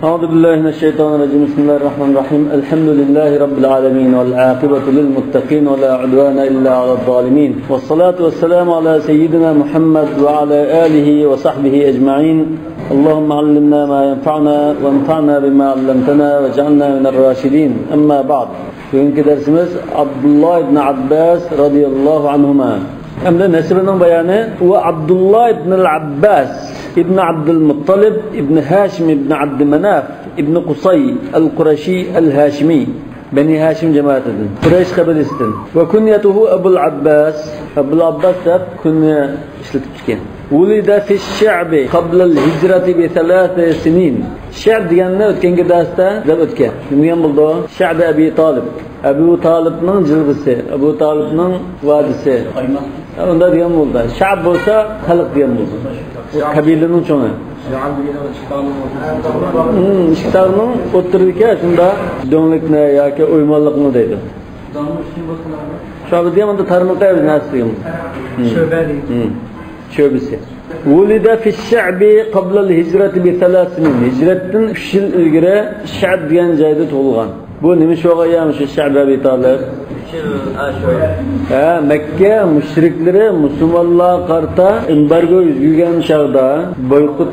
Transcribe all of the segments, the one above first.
أعوذ بالله من الشيطان الرجيم بسم الله الرحمن الرحيم الحمد لله رب العالمين والعاقبة للمتقين ولا عدوان إلا على الظالمين والصلاة والسلام على سيدنا محمد وعلى آله وصحبه أجمعين اللهم علمنا ما ينفعنا وانفعنا بما علمتنا واجعلنا من الراشدين أما بعد bugünkü dersimiz Abdullah ibn Abbas radıyallahu anhuma. Hem de nesibinin beyanı ve Abdullah ibn al-Abbas ibn Abdülmuttalib ibn Hashim ibn Abdümenaf ibn Qusay al-Qurashi al-Hashimi Beni Hashim cemaatidir. Kureyş kabilesidir. Ve kunyetuhu Ebul Abbas. Ebul Abbas da kunye işletip çıkan. Vulida fi ş'bi qabla al-hicrati bi 3 sinin. Ş'b deganni o'tgangi darsda deb o'tgan. Nima bo'ldi? Ş'b Abi Talib. Abu Talibning jilg'isi, Abu Talibning vadisi. Unda degan bo'ldi. Ş'b bo'lsa xalq degan bo'ldi. Qabilaning cho'ngi. İştiqning o'ttirdiga shunda do'nglikni yoki o'ymonliqni deydi. Ş'b degan unda tarmoqqa narsa. Şöbesi. Vulida fi ş'bi qabla al-hicrati bi 3 sinin. Hicretdan 3 yil ilgari Ş'b degan joyda tug'ilgan. Bu nima sho'g'ayam shu Ş'b Abi Talib? Mekke müşriklari musulmonlar qarta embargo yuzgan chaqda, boykot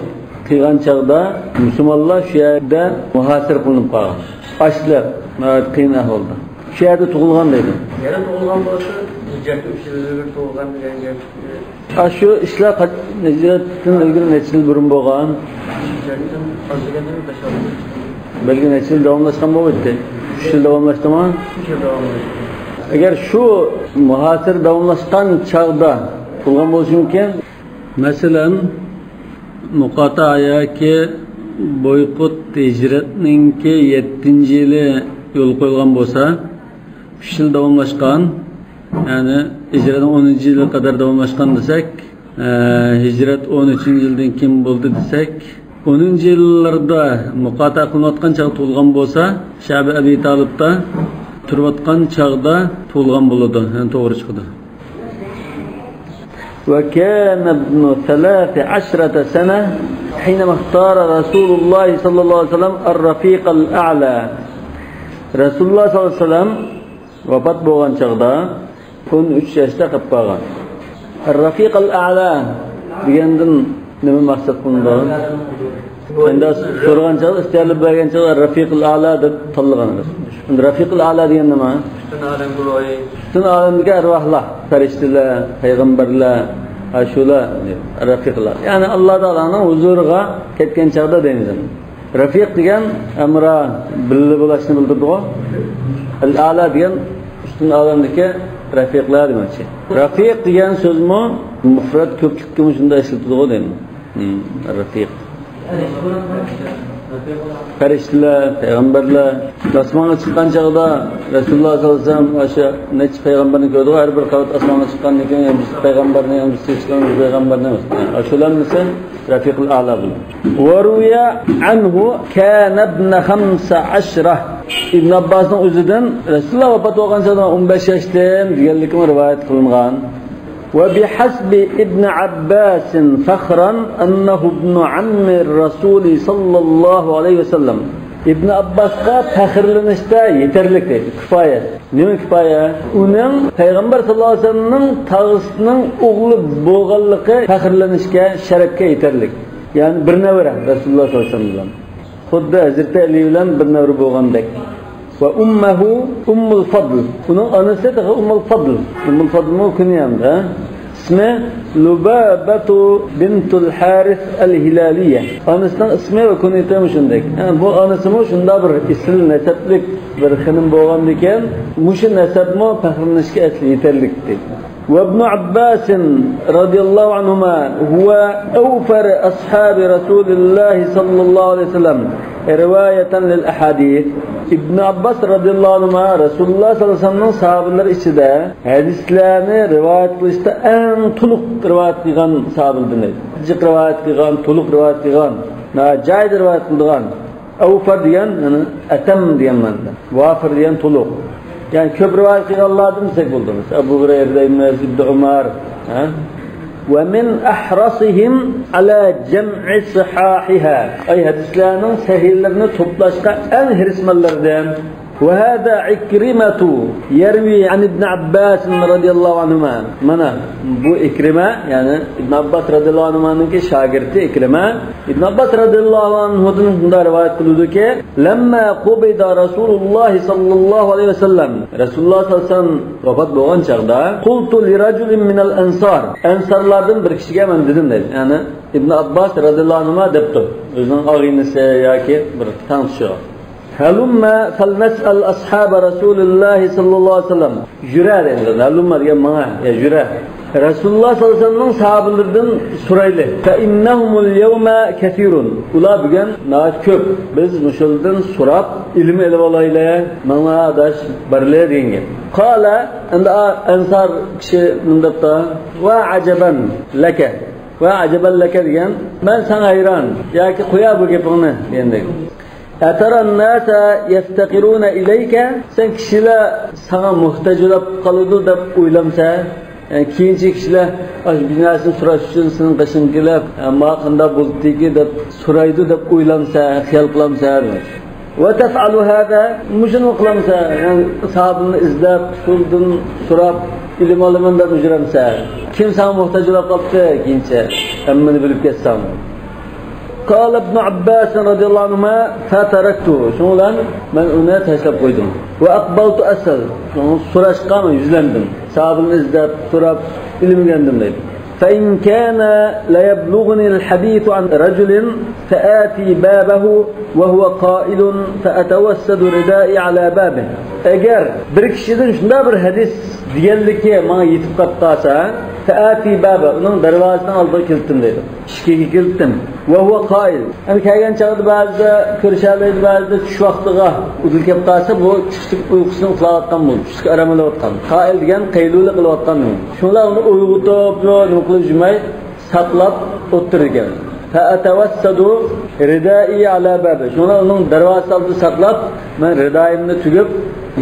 qilgan chaqda musulmonlar shu yerda muhasir qilinib qolgan. Açlab, qiyin ahvolda. Shu yerda tug'ilgan deydi. Yana tug'ilgan bo'lsa, hijratdan 3 yil ilgari tug'ilgan degan gap. Şu işler hicretten ilgili neçe yıl burun boğan? Hijratdan azganda 5 yil. Belki neçe yıl davamlaşkan bu bitti. 3 yıl davamlaştı mı? 3 yil davamlaştı. Eğer şu muhasir davamlaşkan çağda bulgan boluşunken mesela Muqata'ya ki boykot hicretninki 7. yılı yol koyulgan bolsa 3 yıl davamlaşkan yani hicretin 10. yılı kadar davamlaşkan desek hicret 13. yıldan kim buldu desek 10. yıllarda muqata qılınatqan çağ tug'ilgan bolsa Ş'b Abi Talib'da turayotgan chaqda tug'ilgan bo'ladi. Yani to'g'ri chiqdi. Ve kana ibn 13 sana حينما اختار رسول الله صلى الله عليه وسلم الرفيق الأعلى. Rasulullah sallallahu aleyhi ve sellem vafat bo'lgan chaqda 13 yoshda qolib qolgan. Ar-Rafiq al-A'la degandan nima maqsad qilindi? Endi so'ragan chaqda istayilib bergan chaqda Ar-Rafiq al-A'la deb tanlagan. Endi Rafiq al-A'la degan nima? Butun olam guvohi. Butun olamdagi arvohlar, farishtalar, payg'ambarlar, ashular, Rafiqlar. Ya'ni Alloh taolaning huzuriga ketgan chaqda deymiz. Rafiq degan amra birga bo'lishni bildirdi-ku. Al-A'la degan butun olamdagi rafiqlar demoqchi. Rafiq degan so'zmi mufrat ko'pchilikka shunday ishlatiladi deymi? Rafiq. Farishtalar, payg'ambarlar osmonga chiqqan chog'da Rasululloh sollallohu alayhi vasallam o'sha necha payg'ambarni ko'rdi, har bir qavat osmonga chiqqandan keyin ham payg'ambarni ham chiqqan payg'ambarni emas. Shularnisi Rafiqul A'la bo'ldi. Wa ruya anhu kana ibn 15. İbn Abbas'ın o'zidan Rasululloh vafot bo'lgan chog'da 15 yoshdan deganligi rivoyat qilingan. وبحسب ابن عباس فخرا أنه ابن عم الرسول صلى الله عليه وسلم. İbn Abbas'a faxrlanishda yeterlik deydi, kifoya. Nima kifoya? Uning payg'ambar sallallohu alayhi vasallamning tag'isining o'g'li bo'lganligi faxrlanishga, sharafga yeterlik. Ya'ni bir navara Rasululloh sallallohu alayhi vasallam. Xuddi Hazrat Ali bilan bir navara bo'lgandek. Ve ummuhu Ummul Fadl. Bunun anası da Ummul Fadl. Ummul Fadl'ın kunyamda. İsmi Lubabatu bintul Haris el-Hilaliye. Anasının ismi ve kunyeti muşundek. Yani bu anası mı şunda bir isil neseplik bir hanım boğan diken muşun nesep mi fahrinişki esli yeterlikti. وابن عباس رضي الله عنهما هو أوفر أصحاب رسول الله صلى الله عليه وسلم رواية للأحاديث. İbn Abbas radıyallahu anhuma Resulullah sallallahu aleyhi ve sellem'nin sahabeler içinde hadislerini rivayet kılışta en tuluk rivayet kılgan sahabelerdir. Cık rivayet kılgan, tuluk rivayet kılgan, cayid rivayet kılgan. Avfar diyen, yani etem diyen bende. Vafır diyen tuluk. Yani köp rivayet kılganlardan desek buldunuz. Ebu Hureyre, İbn Umar, ومن أحرصهم على جمع صحاحها أي hadislarning sahihlerini toplashga en hırsmanlardan. وهذا عكرمة يروي عن ابن عباس رضي الله عنهما. منا bu İkrime yani İbn Abbas radıyallahu anh'ın ki şagirdi İkrime. İbn Abbas radıyallahu anh'dan bunda rivayet kılıyordu ki lemma qubida Rasulullah sallallahu aleyhi ve sellem Resulullah sallallahu aleyhi ve sellem vefat bolgan çağda qultu li rajulin minel ensar ensarlardan bir kişiye men dedim dedi. Yani İbn Abbas radıyallahu anh'a depti. Özünün ağinisi yoki bir tanışı. Halumma falnas'al ashab Rasulullah sallallahu aleyhi ve sellem. Jüra dedi. Halumma diye bana ya jüra. Resulullah sallallahu aleyhi ve sellem'nin sahabelerden soraylı. Fe innahumul yevme kethirun. Ular bugün nahit köp. Biz müşuldan sorap ilim elib olayla bana adaş barlaya denge. Kala anda ensar kişi mundapta ve aceben leke. Ve aceben leke diyen ben sana hayran. Ya ki koya bu gepini diyendek. Etaran nasa yeftakiruna ileyke sen kişiler sana muhtaç olup kalıdı da uylamsa yani keyinchi kişiler binasini so'rash uchun seni qashin kelib ma qanday bo'ldiki deb so'raydi deb o'ylamsa xiyol qilamsa va taf'alu hada mushuni qilamsa yani sahabini izlab usuldan so'rab ilm olaman deb yurarsa kim sana muhtoj bo'lib qolibdi keyincha hammani bilib ketsam. قال ابن عباس رضي الله عنهما فتركته شغلا من أنا تشرب قيدم وأقبلت أسأل سراش قام يزلندم صاحب الإزداد سراب إلي مجندم لي فإن كان لا يبلغني الحديث عن رجل فآتي بابه وهو قائل فأتوسد ردائي على بابه أجر بركشدن شندا bir hadis diyenlike bana yetip kaptasa فآتي بابه onun darvazasından aldığı kilittim dedi. İşkeki kilittim. Ve huve kail. Yani kaygan çağıdı bazıda körüşerleydi bazıda tuş vaktıga udul kaptasa bu çüştük uykusunu uxlayotgan bu. Çüştük aramalayotgan. Kail degan qayluli qilayotgan. Şunlar onu uyg'otib, nima jumay saqlab o'tirgan. Fa'atawassadu ridai ala babi. Şunlar onun darvozasi oldida saqlab, men ridoyimni tugib,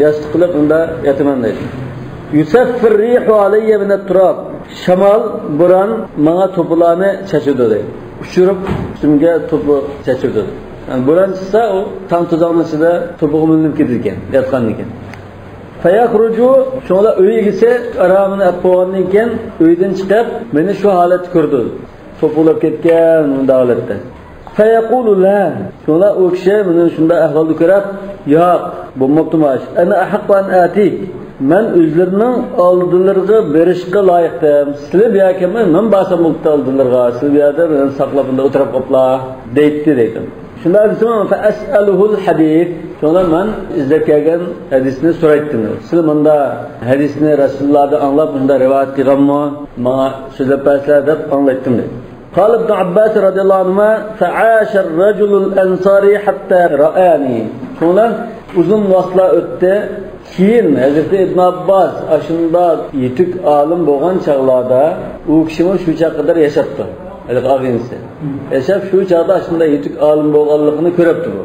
yostiq qilib unda yotaman dedi. Yusaffir rihu alayya min at-turab. Shamal buran menga to'plarni chachirdi dedi. Uçurup üstümge topu çeçirdi. Yani buran çıksa o tam tuzağın içinde topuğu bölünüp gidirken, yatkan iken. Fayakrucu şuna öyle gitse aramını yapılan iken öyden çıkıp beni şu halet gördü. Topulup ketken bunda halette. Fayakulu la şuna o kişi beni şunda ahvaldı görüp yok bu moktumaş. Ana ahakban atik. Men özlerinin aldılarga berişke layıktım. Sizler bir men basam mukta aldılarga. Sizler de ben saklapında oturup kopla deytti dedim. Şunlar desem fa es'aluhul hadis. Sonra men izlep gelgen hadisini soraytdım. Sizler bunda hadisini Resulullah'dan anlap bunda rivayet kılganmı? Bana söylep berseler dep anlattım dedi. قال ابن عباس رضي الله عنهما فعاش الرجل الأنصاري حتى رآني. Sonra uzun vasla ötte. Keyin Hazreti İbn Abbas aşında yetik alim bolgan çağlarda u kişini şu çağa kadar yaşattı. Elek ağinsi. Yaşap şu çağda aşında yetik alim bolganlığını körüptü bu.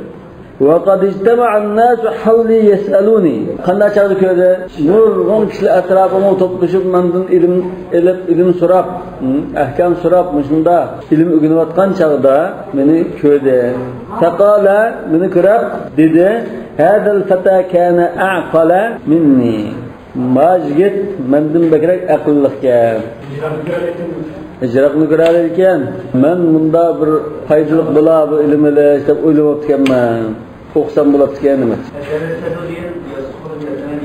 Ve kad ictema'an nasu halli yes'aluni. Qanday çağda körde nurgun kişiler etrafıma toplaşıp menden ilim sorap, ahkam sorap müşunda ilim öğreniyotgan çağda beni körde. Faqala beni körüp dedi هذا الفتى كان أعقل مني ما جيت من دم بكرك أقلك كان إجراء نقرأ كان من دابر فايدلك بلا بعلم لا يستب علوم كمان أقسم بلا كان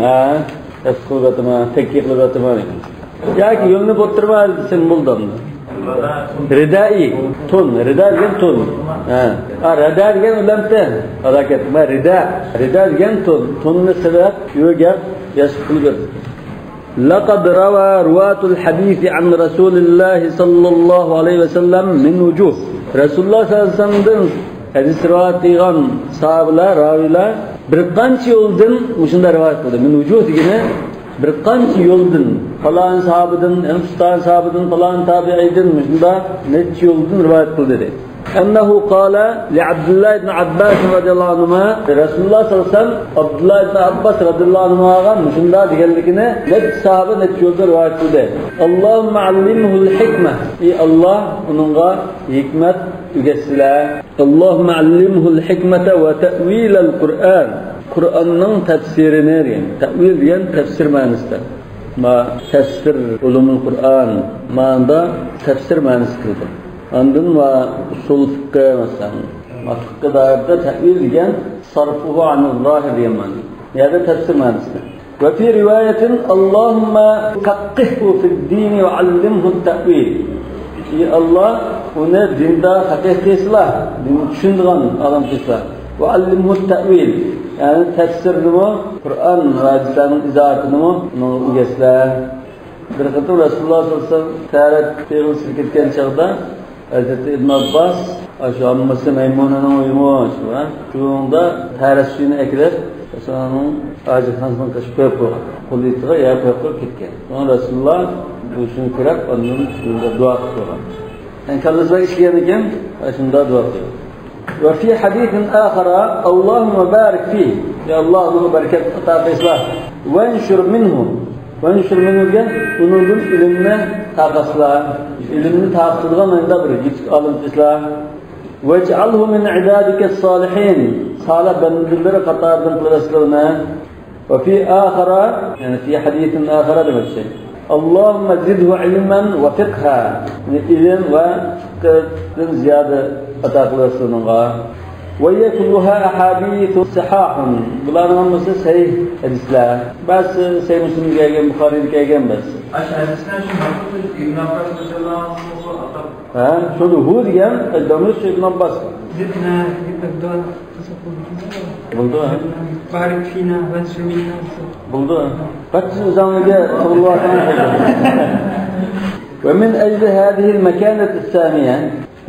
ما يسخر بتما تكيك بتما يا كي يوم نبتر سيمبول دم ردائي تون ردا دegen تون ردا degen ulamta harakat ma rida degen tonni sebep yo'gap yashib qilgan لقد روى رواة الحديث عن رسول الله صلى الله عليه وسلم من وجوه رسول الله صلى الله عليه وسلم hadis rivoyat qilgan sahobalar ravilar bir qancha yo'ldan shunda rivoyat qildi min vujuh degani bir qancha yo'ldan falan sahabidan, Enfustan sahabidan, falan tabi'idin shunda necha yo'ldan rivoyat qildi dedi. ennehu qala li Abdullah ibn Abbas radıyallahu anhuma Resulullah sallallahu aleyhi ve sellem Abdullah ibn Abbas radıyallahu anhuma'ga şunda deganligini net sahabe net yo'lda rivoyat qildi. Allohumma allimhul hikmah. Ey Allah uningga hikmat o'rgatsizlar. Allohumma allimhul hikmata va ta'wilal Qur'an. Qur'onning tafsirini degan. Ta'wil degan tafsir ma'nosida. Ma tafsir ulumul Qur'an ma'noda tafsir ma'nosida. Andın va usul fiqh masalan. Fiqh dairada ta'wil degan sarfuhu anil zahir degan ma'no. Yani tafsir ma'nosida. Ve fi rivayetin Allahumma faqqihhu fid-din ve 'allimhu at-ta'wil. Ey Allah onu dinda faqih qilsizlar, dinni tushunadigan odam qilsizlar. Ve 'allimhu at-ta'wil. Yani tafsirni, Qur'on va hadislarning izohatini o'rgatsizlar. Bir qator Rasululloh sollallohu alayhi vasallam tarat teg'ilib ketgan chaqda Hazreti İbn Abbas aşu ammasi Maymunaning uyimi shunda tarat suyini eklab Rasulullohning hojatxonasidan qishib qo'yib qo'ygan. Qo'litiga ya qo'yib ketgan. Sonra Rasululloh bu shuni ko'rib, ondan shunda duo qilgan. Yani kallasiga ishgan ekan, shunda duo qilgan. Ve fi hadithin akhara Allahumma barik fi. Ya Allah onu bereket ata qilsizlar. Ve enshur minhu. Ve enshur minhu degan uning ilmini taqasizlar. İlimni taqdirgan menda bir yetik olim qilsizlar. Vec'alhu min ibadikes salihin. Salih bandalar qatoridan qilasizlar. Ve fi akhara yani fi hadithin akhara demek şey. Allahumma zidhu ilman ve fiqha. İlim ve fiqhdan ziyade ata qilasizlar. Ve yekuluha ahadithu sahahun. Bularning hammasi sahih hadislar. Bas sahih Müslim kelgan, Buxoriy kelgan bas. Hadislar shu İbn Abbas radhiyallohu anhu Ha, şunu hu degan adamlar İbn Abbas. Zidna yibda Buldu ha. Barik fina ve sümina. Buldu. Kaç zamanda Resulullah ve min ecli hadihi mekanet saniye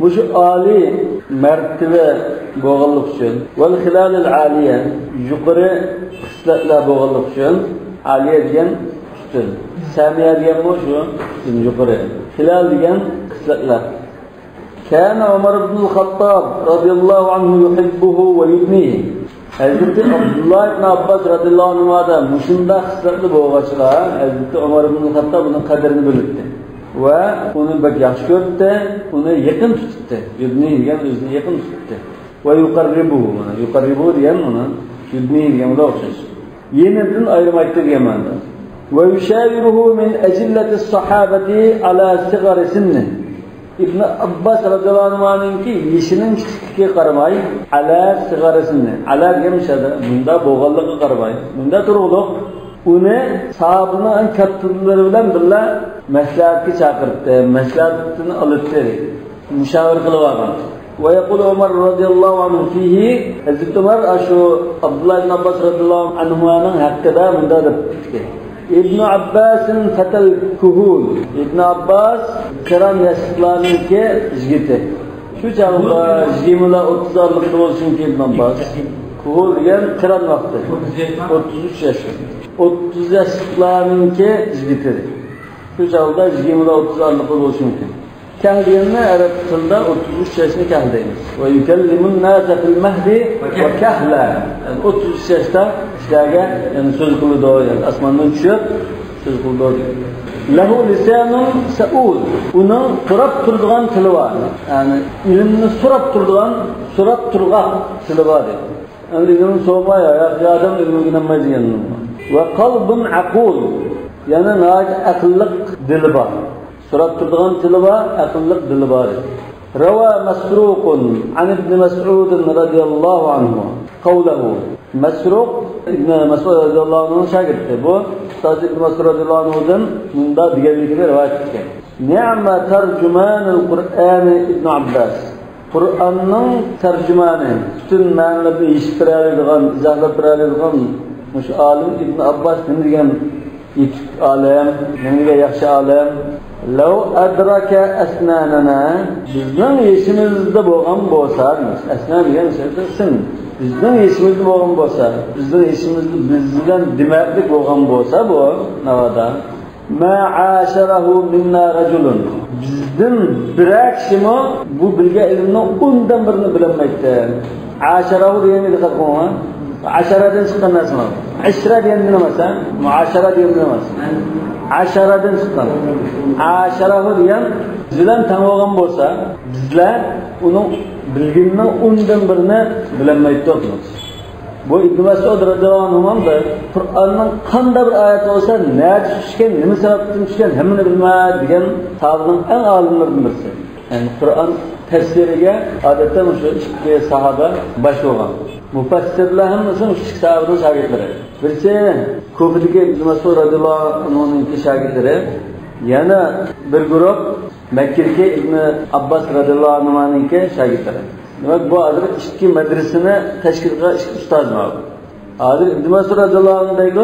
bu şu ali mertebe boğuluk için ve hilalil aliye yukarı kısletler boğuluk için aliye diyen üstün saniye diyen bu şu yukarı hilal diyen kısletler. Kana Ömer ibn Hattab radıyallahu anhu yuhibbuhu ve yudnihi. Hazreti Abdullah ibn Abbas radıyallahu anhu'da muşunda kısletli boğaçlar Hazreti Ömer ibn Hattab bunun kaderini belirtti. Ve onu bak yaxshi ko'rdi, uni yaqin tutdi. Yudni degan o'zini yaqin tutdi. Ve yuqarribuhu, yuqarribu degan uni yudni degan o'xshash. Yenidan ayirmaydi degan ma'no. Ve yushawiruhu min ajillati as-sahabati ala sigari sinni. İbn Abbas radıyallahu anh'ınki yeshinin kichikligiga qaramay, ala sigari sinni. Ala degan shada bunda bo'g'alligiga qaramay, bunda turug'liq uni sahabning kattalari bilan birga maslahatga chaqirdi, maslahatini olibdi, mushavir qilib olgan. Ve yaqul Umar radıyallahu anhu fihi Hazreti Umar ashu Abdullah ibn Abbas radıyallahu anhu'ning haqqida bunda debdi. İbn Abbas'ın fatal kuhul. İbn Abbas kiran yaşlarniki yigiti. Shu chog'da 20-30 yillik bo'lsin ki İbn Abbas. Kuhul degan kiran vaqti. 33 yaş. 30 yaşlarniki yigiti. Şu çağda 20-30 yıllık olsun ki. Kahliyenine Arap tilinde 33 yaşını kahdeyimiz. Ve yükellimun nâse fil mehdi ve kahla. Yani 33 yaşta işlerge yani söz kulu doğru yani asmandan düşüyor söz kulu doğru. Lahu lisanun sa'ul. Onun turab turduğun tili var. Yani ilimini surab turğaq tili var. Yani ilimini soğumaya ya adam ilimini inanmayız yanına. Ve kalbun akul. Yani akıllık dili var. Surab turduğun tili var, akıllık dili var. Rava Masruqun an İbn Mas'ud radıyallahu anhu kavlehu. Masruq İbn Mas'ud radıyallahu anhu'nun şagirdi. Bu Ustaz İbn Mas'ud radıyallahu anhu'dan bunda diğerlikini rivayet etken. Ni'me tercümanul Kur'an İbn Abbas. Kur'an'ın tercümanı, bütün ma'nolarni eshittiradigan, izohlab mush alim İbn Abbas degan yetuk alim, menga yaxshi alim. Law adraka asnanana bizning yeshimizda bo'lgan bo'lsa, asnan degan so'zsin. Bizning yeshimizda bo'lgan bo'lsa, bizning yeshimizda bizdan demaklik bo'lgan bo'lsa bu navada ma'asharahu minna rajulun. bizden birer kişimi bu bilge ilimni 10'dan birini bilinmekte. Aşarahu diye mi dikkat koyma? Aşaradan çıkan nasıl? Aşra diye dinlemezsen, muaşara diye dinlemezsin. Aşaradan çıkan. Aşarahu diyen bizden tanıgan olsa, bizler onun bilginin 10'dan birini bilinmekte oluruz. Bu İbn Mesud radıyallahu anh da Kur'an'ın qanday bir ayeti olsa, nerede düşken, nima sababdan düşken, hemmini bilmez degan sahabının en alimlaridan birisi. Yani Kur'an tefsiriga odatda shu ikki sahaba bosh bo'lgan. Mufassirlar hammasi shu ikki sahabaning shogirdlari. Birisi ko'pidagi İbn Mesud radıyallahu anh'ning shogirdlari, yana bir guruh Mekkadagi İbn Abbas radıyallahu anh'ning shogirdlari. Demek bu adır ikki medresini teşkil qilgan ikki ustoz var. Adır İbn Mesud radıyallahu anh'dagi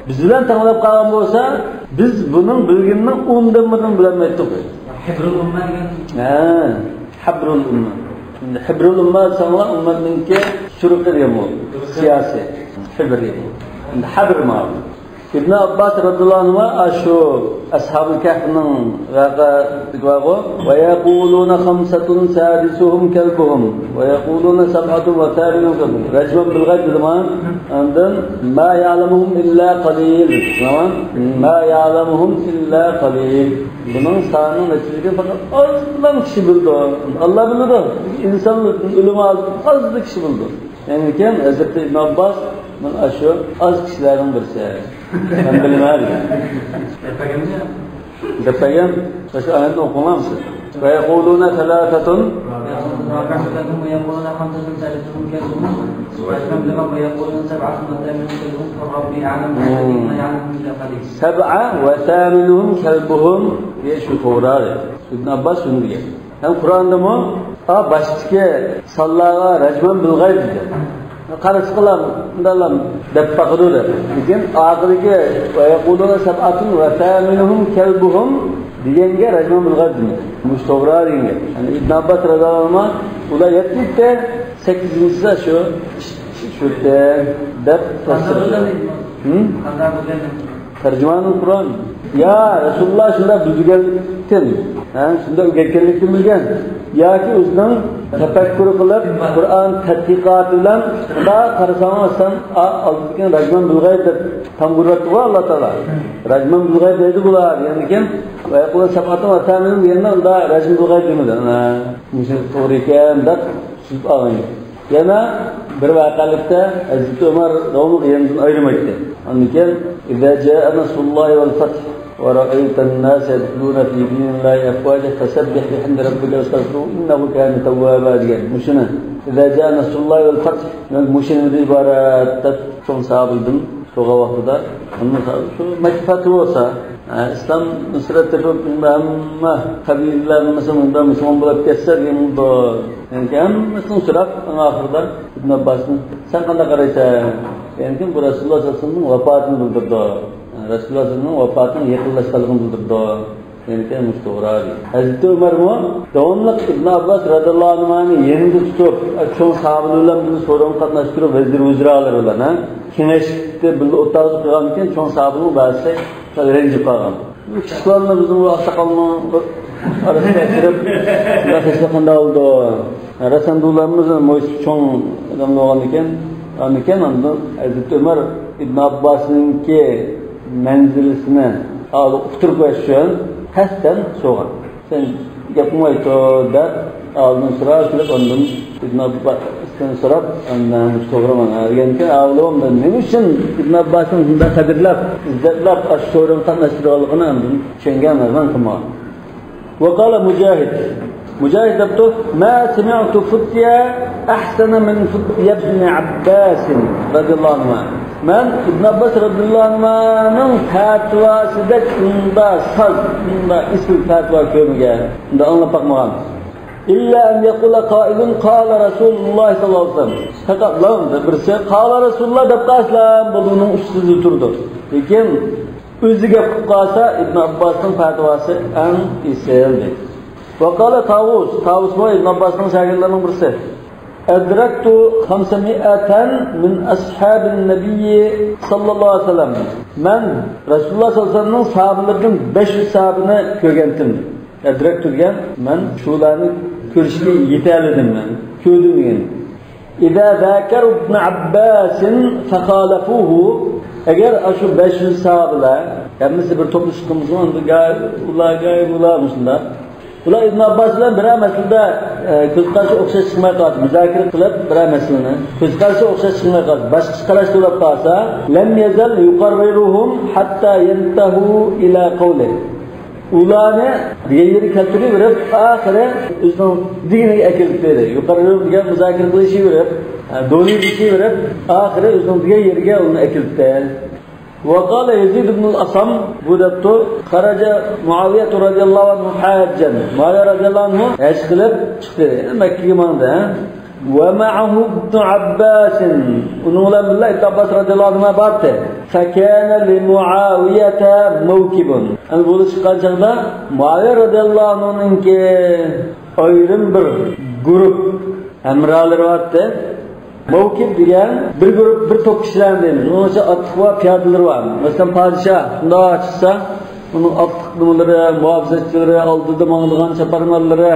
biz bilan tanlab qolgan bo'lsa, biz buning bilginini 10'dan birini bilmaydik. Hibrul umma degan. Ha, Hibrul umma. Şimdi Hibrul umma sanılan ummatninki shuruqi degan bu. Siyasi. Hibr degan. Şimdi Hibr ma. İbn Abbas radıyallahu anh şu Ashab-ı Kahf'nin vaqa ve yaquluna khamsatun sadisuhum kelbuhum ve yaquluna sab'atun ve thaminun kelbuhum. Racman bil gayb zaman ondan ma ya'lamuhum illa qalil. Tamam? Ma ya'lamuhum illa qalil. Bunun sanı neticede fakat azdan kişi bildi. Allah bildi. İnsanlık ölümü az kişi bildi. Yani kim? Hazreti İbn Abbas ben şu az kişilerin birisi. Ben bilmem. Defayan, şu ayette okumam mısın? Ve yekuluna thalathatun seb'a ve thaminuhum kelbuhum diye şu Kur'an. İbn Abbas şunu diyor. Hem Kur'an'da mı? Baştaki sallağa racman bil gayb diyor. Qarış qilam, dalam deb baqiradi. Lekin oxirgi va yaquluna sab'atun va thaminuhum kalbuhum deganga rajman bil g'ayb. Mustavra degan. Yani İbn Abbas radhiyallohu anh ular yetibdi 8-incisi shu deb tafsir qiladi. Tercümanul Kur'an. Ya Resulullah shunda buzganlikdan, shunda o'rgatganlikdan bilgan. Yoki o'zining tafakkur qilib Qur'on tadqiqoti bilan da qarasansan oldingi rajman bil g'ayb deb tamburlatdi Alloh taolo. Rajman bil g'ayb dedi bular. Ya'ni kim va yaqulu sab'atun va thaminun yana unda rajman bil g'ayb demadi. Mushun to'g'ri ekan deb tushib olgan. Yana bir vaqalikda Hazrat Umar davomli yandan ayirmaydi. Anniken "İza ja'a nasrullahi vel fath ve ra'aytan nas yadkhuluna fi dinillahi afwaja fasabbih bihamdi rabbika wastaghfirhu innehu kana tawwaba" degan. Mushuni "İza ja'a nasrullahi vel fath" mushuni iborat çoğun sahabenin to'g'a vaqtida shu makfati bo'lsa İslam nusrat tepib hamma qabilalar masalan musulmon bo'lib ketsa degan bu yani hammasini so'rab oxirida İbn Abbosni sen qanday qaraysan? Yani bu Rasululloh sollallohu alayhi vasallamning vafotini bildirdi. Rasululloh sollallohu vafotini yaqinlashganligini bildirdi. Yani ki mustavradı. Hazreti Ömer mu? Devamlı İbn Abbas radıyallahu anh'ın yerinde tutup çoğu sahabelerle bunu sorun katlaştırıp vezir-vuziralar olan ha. Kineşte bildi otağızı kıyam iken çoğu sahabelerle bazı renci kağım. Bu kişilerle bizim bu aksakalının arasında ettirip yakışlıkında oldu. Rasandularımızın çoğu adamlı olan iken ondan Hazreti Ömer İbn Abbas'ınki menzilisine alıp oturup yaşayan kasten soğan. Sen yapmayı da aldın sıra şöyle ondan İbn Abbas'tan sorup ondan soğraman. Yani ağlığımda ne için İbn Abbas'ın bunda kadirlap, izzetlap aşşorun tanıştırılığını ondan çengen vermen kıma. Ve kâle Mücahid. Mücahid yaptı. Ma semi'tu futya ahsana min futya ibn Abbas radıyallahu anh. Ben İbn Abbas radıyallahu anh'ın fetvasida unda saz, unda ismi fetva ko'rmagan. Unda anlab bakmagan. İlla en yaqula qailun qala Rasululloh sallallohu alayhi vasallam. Faqat birisi qala Rasululloh deb qaslam bunun ustida turdi. Lekin o'ziga qolsa İbn Abbasning fetvasi en iseldi. Ve qala Tavus bu İbn Abbasning shogirdlarining birisi. أدركت 500 من أصحاب النبي صلى الله عليه وسلم. من رسول الله صلى الله عليه وسلم sahabelerden 500 sahabını kögendim. direkt turgan, men shularni ko'rishga yetaladim men. Ko'rdim degan. İza zakar ibn Abbas fakhalafuhu agar shu 500 sahobalar hammasi bir to'plashib ularmishlar. Ular Ibn Abbas bilan bir masalada ko'z qarashi o'xshash chiqmay qoldi. Muzokara qilib bir masalani ko'z qarashi o'xshash chiqmay qoldi. Boshqa qarash bo'lib qolsa, lam yazal yuqarriruhum hatta yantahu ila qawli. Ularni diğerleri keltirib, oxiri o'zining diniga akilib berdi. Yuqarriruhum degan muzokara qilishaverib, do'li qilishaverib, oxiri o'zining diğerlariga uni akilibdi. وقال يزيد بن الأصم بودتو خرج معاوية رضي الله عنه حاجا معاوية رضي الله عنه أشكلب مكي مانده ومعه ابن عباس ونقول بالله ابن عباس رضي الله عنه بارته فكان لمعاوية موكب أنا بقول شقال جغدا معاوية رضي الله عنه إنك أيرم بر grup emralar vardı. Mevkip degan bir grup bir top kishilar deymiz. O'sha otliq va piyodalar bor. Masalan, podshoh bunday chiqsa, uning otliq nimalari, muhofizatchilari, oldida mangdigan chaparmonlari,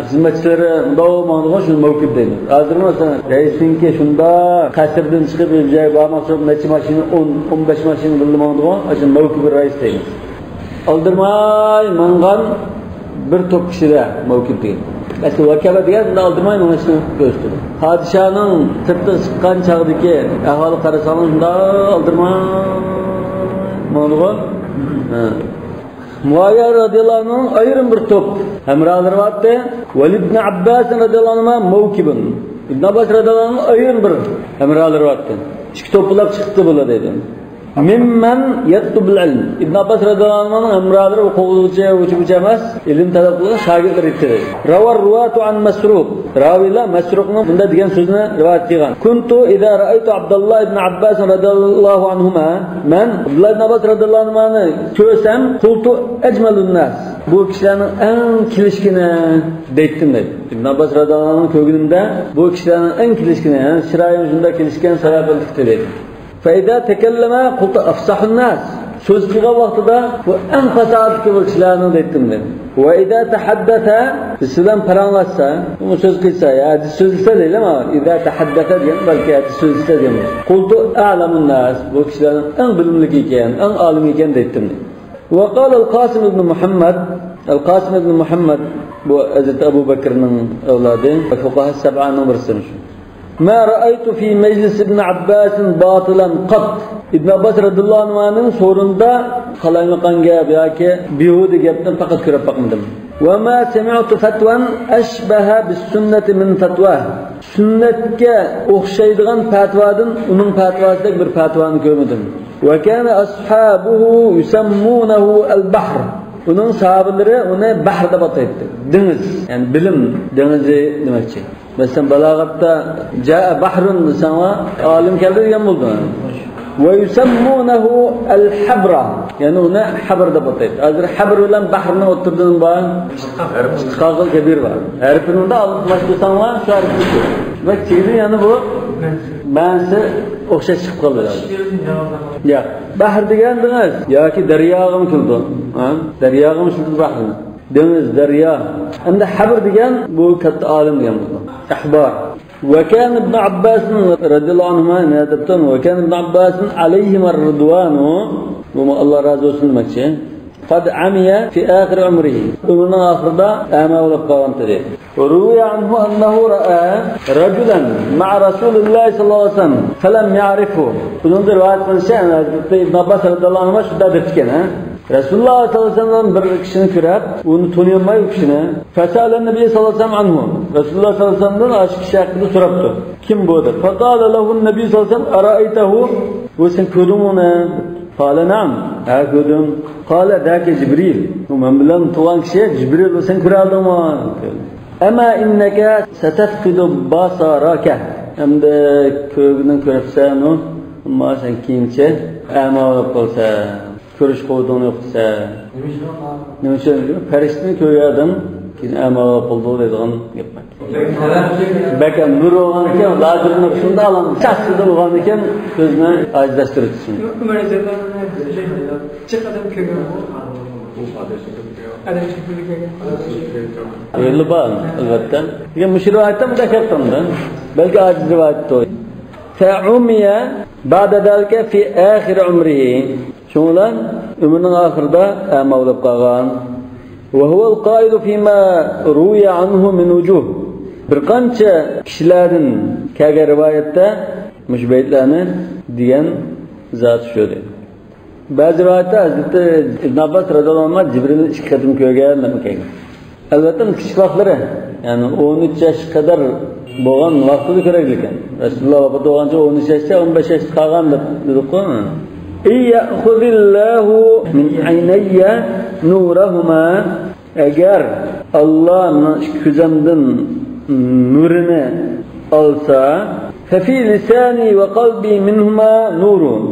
xizmatchilari bunday mangdigan shu mevkip deymiz. Hozir masalan, raisninki shunda qasrdan chiqib joy bormoqchi, necha mashina 10-15 mashina birga mangdigan, o'sha mevkip rais deymiz. Oldirmay mangan bir top kishilar mevkip deymiz. Mesela vakaba degan bunda aldırmayın onu şunu gösterdi. Padişahın tırtık çıkan çağdaki ahali karasanın bunda aldırmayın. Mağlubu. Muaviye radıyallahu anh'ın ayrım bir top. Emraları vardı. Velid ibn Abbas radıyallahu anh'a mevkibin. İbn Abbas radıyallahu anh'ın ayrım bir emraları vardı. İki topulak çıktı bula dedi. Mimmen yatlubul ilm. İbn Abbas radıyallahu anh'ın emraları okuyucuya uçucamaz, ilim talep kılan şagirdler ettirir. Ravar ruvatu an Masruq. Raviler Masruq'un bunda degan sözünü rivayet qilgan. Kuntu idza ra'aytu Abdullah ibn Abbas radıyallahu anhuma men Abdullah ibn Abbas radıyallahu anh'ı ko'rsam qultu ajmalun nas. Bu kishilarning eng kelishkini deydim dedi. İbn Abbas radıyallahu anh'ın ko'nglimda bu kishilarning eng kelishkini, yani chiroyim shunda kelishgan sabablikdir dedi. فإذا تكلم قلت أفصح الناس söz qilgan vaqtida bu eng fasohatli kishilarni deydim men. Va ida tahaddatha sizdan paranglashsa, u so'z qilsa, ya so'zlasa deyman, ida tahaddatha degan balki so'zlasa degan. Qultu a'lamun nas, bu kishilarning eng bilimli ekan, eng olim ekan deydim. Va qala al-Qasim ibn Muhammad, al-Qasim ibn Muhammad bu Hazrat Abu Bakrning avlodi, fuqaha sab'aning birisi. ما رأيت في مجلس ابن عباس باطلا قط. İbn Abbas radıyallahu anh'ın sorunda qalaymagan gap yoki bihudi gapdan faqat ko'rib baqmadim. Va ma sami'tu fatwan ashbaha bis sunnati min fatwa. Sunnatga o'xshaydigan fatvadan uning fatvasidek bir fatvoni ko'rmadim. Va kana ashabuhu yusammunahu al-bahr. Uning sahabalari uni bahr deb ataydi. Dengiz, ya'ni bilim dengizi demakchi. Mesela balagatta jaa bahrun sana alim keldi degan bo'ldi. Va yusammunahu al-habra. Yani ona habr deb ataydi. Hozir habr bilan bahrni o'tirdan bor. Istiqoqil kabir bor. Harfini almashtirsan va shu harfni. Va chigri yani bu ma'nosi o'xshash chiqib qoldi. Yo'q. Bahr degan dengiz yoki daryoga keldi. Ha? Daryoga keldi bahrni. Dengiz, daryo. Endi habr degan bu katta olim degan bo'ldi. Ahbar. وكان ابن عباس رضي الله عنهما نادبتن وكان ابن عباس عليهم الرضوان وما الله رضي الله قد عمي في آخر عمره ومن آخر دا أما ولقاوان تريد وروي عنه أنه رأى رجلا مع رسول الله صلى الله عليه وسلم فلم يعرفه ونظر رواية من شأن ابن عباس رضي الله عنهما شو دا دفتكن Resulullah sallallahu aleyhi ve sellem bir kişini kürep, onu tanıyamayı o kişine. Fesalen Nebi sallallahu aleyhi ve sellem anhu. Resulullah sallallahu aleyhi ve sellem aşk kişi hakkında soraptı. Kim bu da? Fakale lehun Nebi sallallahu aleyhi ve sellem araytehu. Ve sen gördün onu. Kale naam. Ha gördüm. Kale dâke Cibril. Ben bilen tuğan kişi Cibril ve sen küraldın mı? Ama inneke setefkidu basarake. Hem de köğünden körepsen o. Ama sen kiyince ama olsa. Ko'rish qo'ydiğini yo'qsa, nima uchun farishtaning ko'rgandim, keyin amal qildi deydigan gap bor. Bakam nur bo'lgan ekan, lazerini shunda alam chaqsida bo'lgan ekan, ko'zni ajrashtirib tursin. Ada şekilde geldi. Öyle var elbette. Ya müşrivayetten bu da yaptımdı. Belki aciz rivayette o. Fe'umiye ba'de dalke fi ahir umrihi. Şunlar ömrünün ahirde mağlup kalgan. Ve huvel qaidu fima ruya anhu min wujuh. Bir qancha kishilardan kelgan rivoyatda mushbaytlarni degan zot shu deydi. Ba'zi rivoyatda Hazrati Ibn Abbas radhiyallohu anhu Jibrilni 2 qatim ko'rgan deb kelgan. Albatta kichik vaqtlari, ya'ni 13 yosh qadar bo'lgan vaqtida kerak ekan. Rasululloh vafot bo'lgancha 13 yoshda 15 yoshda qolgan deb dedi-ku. Iyyakhudillahu min aynayya nurahuma, agar Alloh ko'zimdan nurini olsa, fa fi lisani va qalbi minhuma nurun.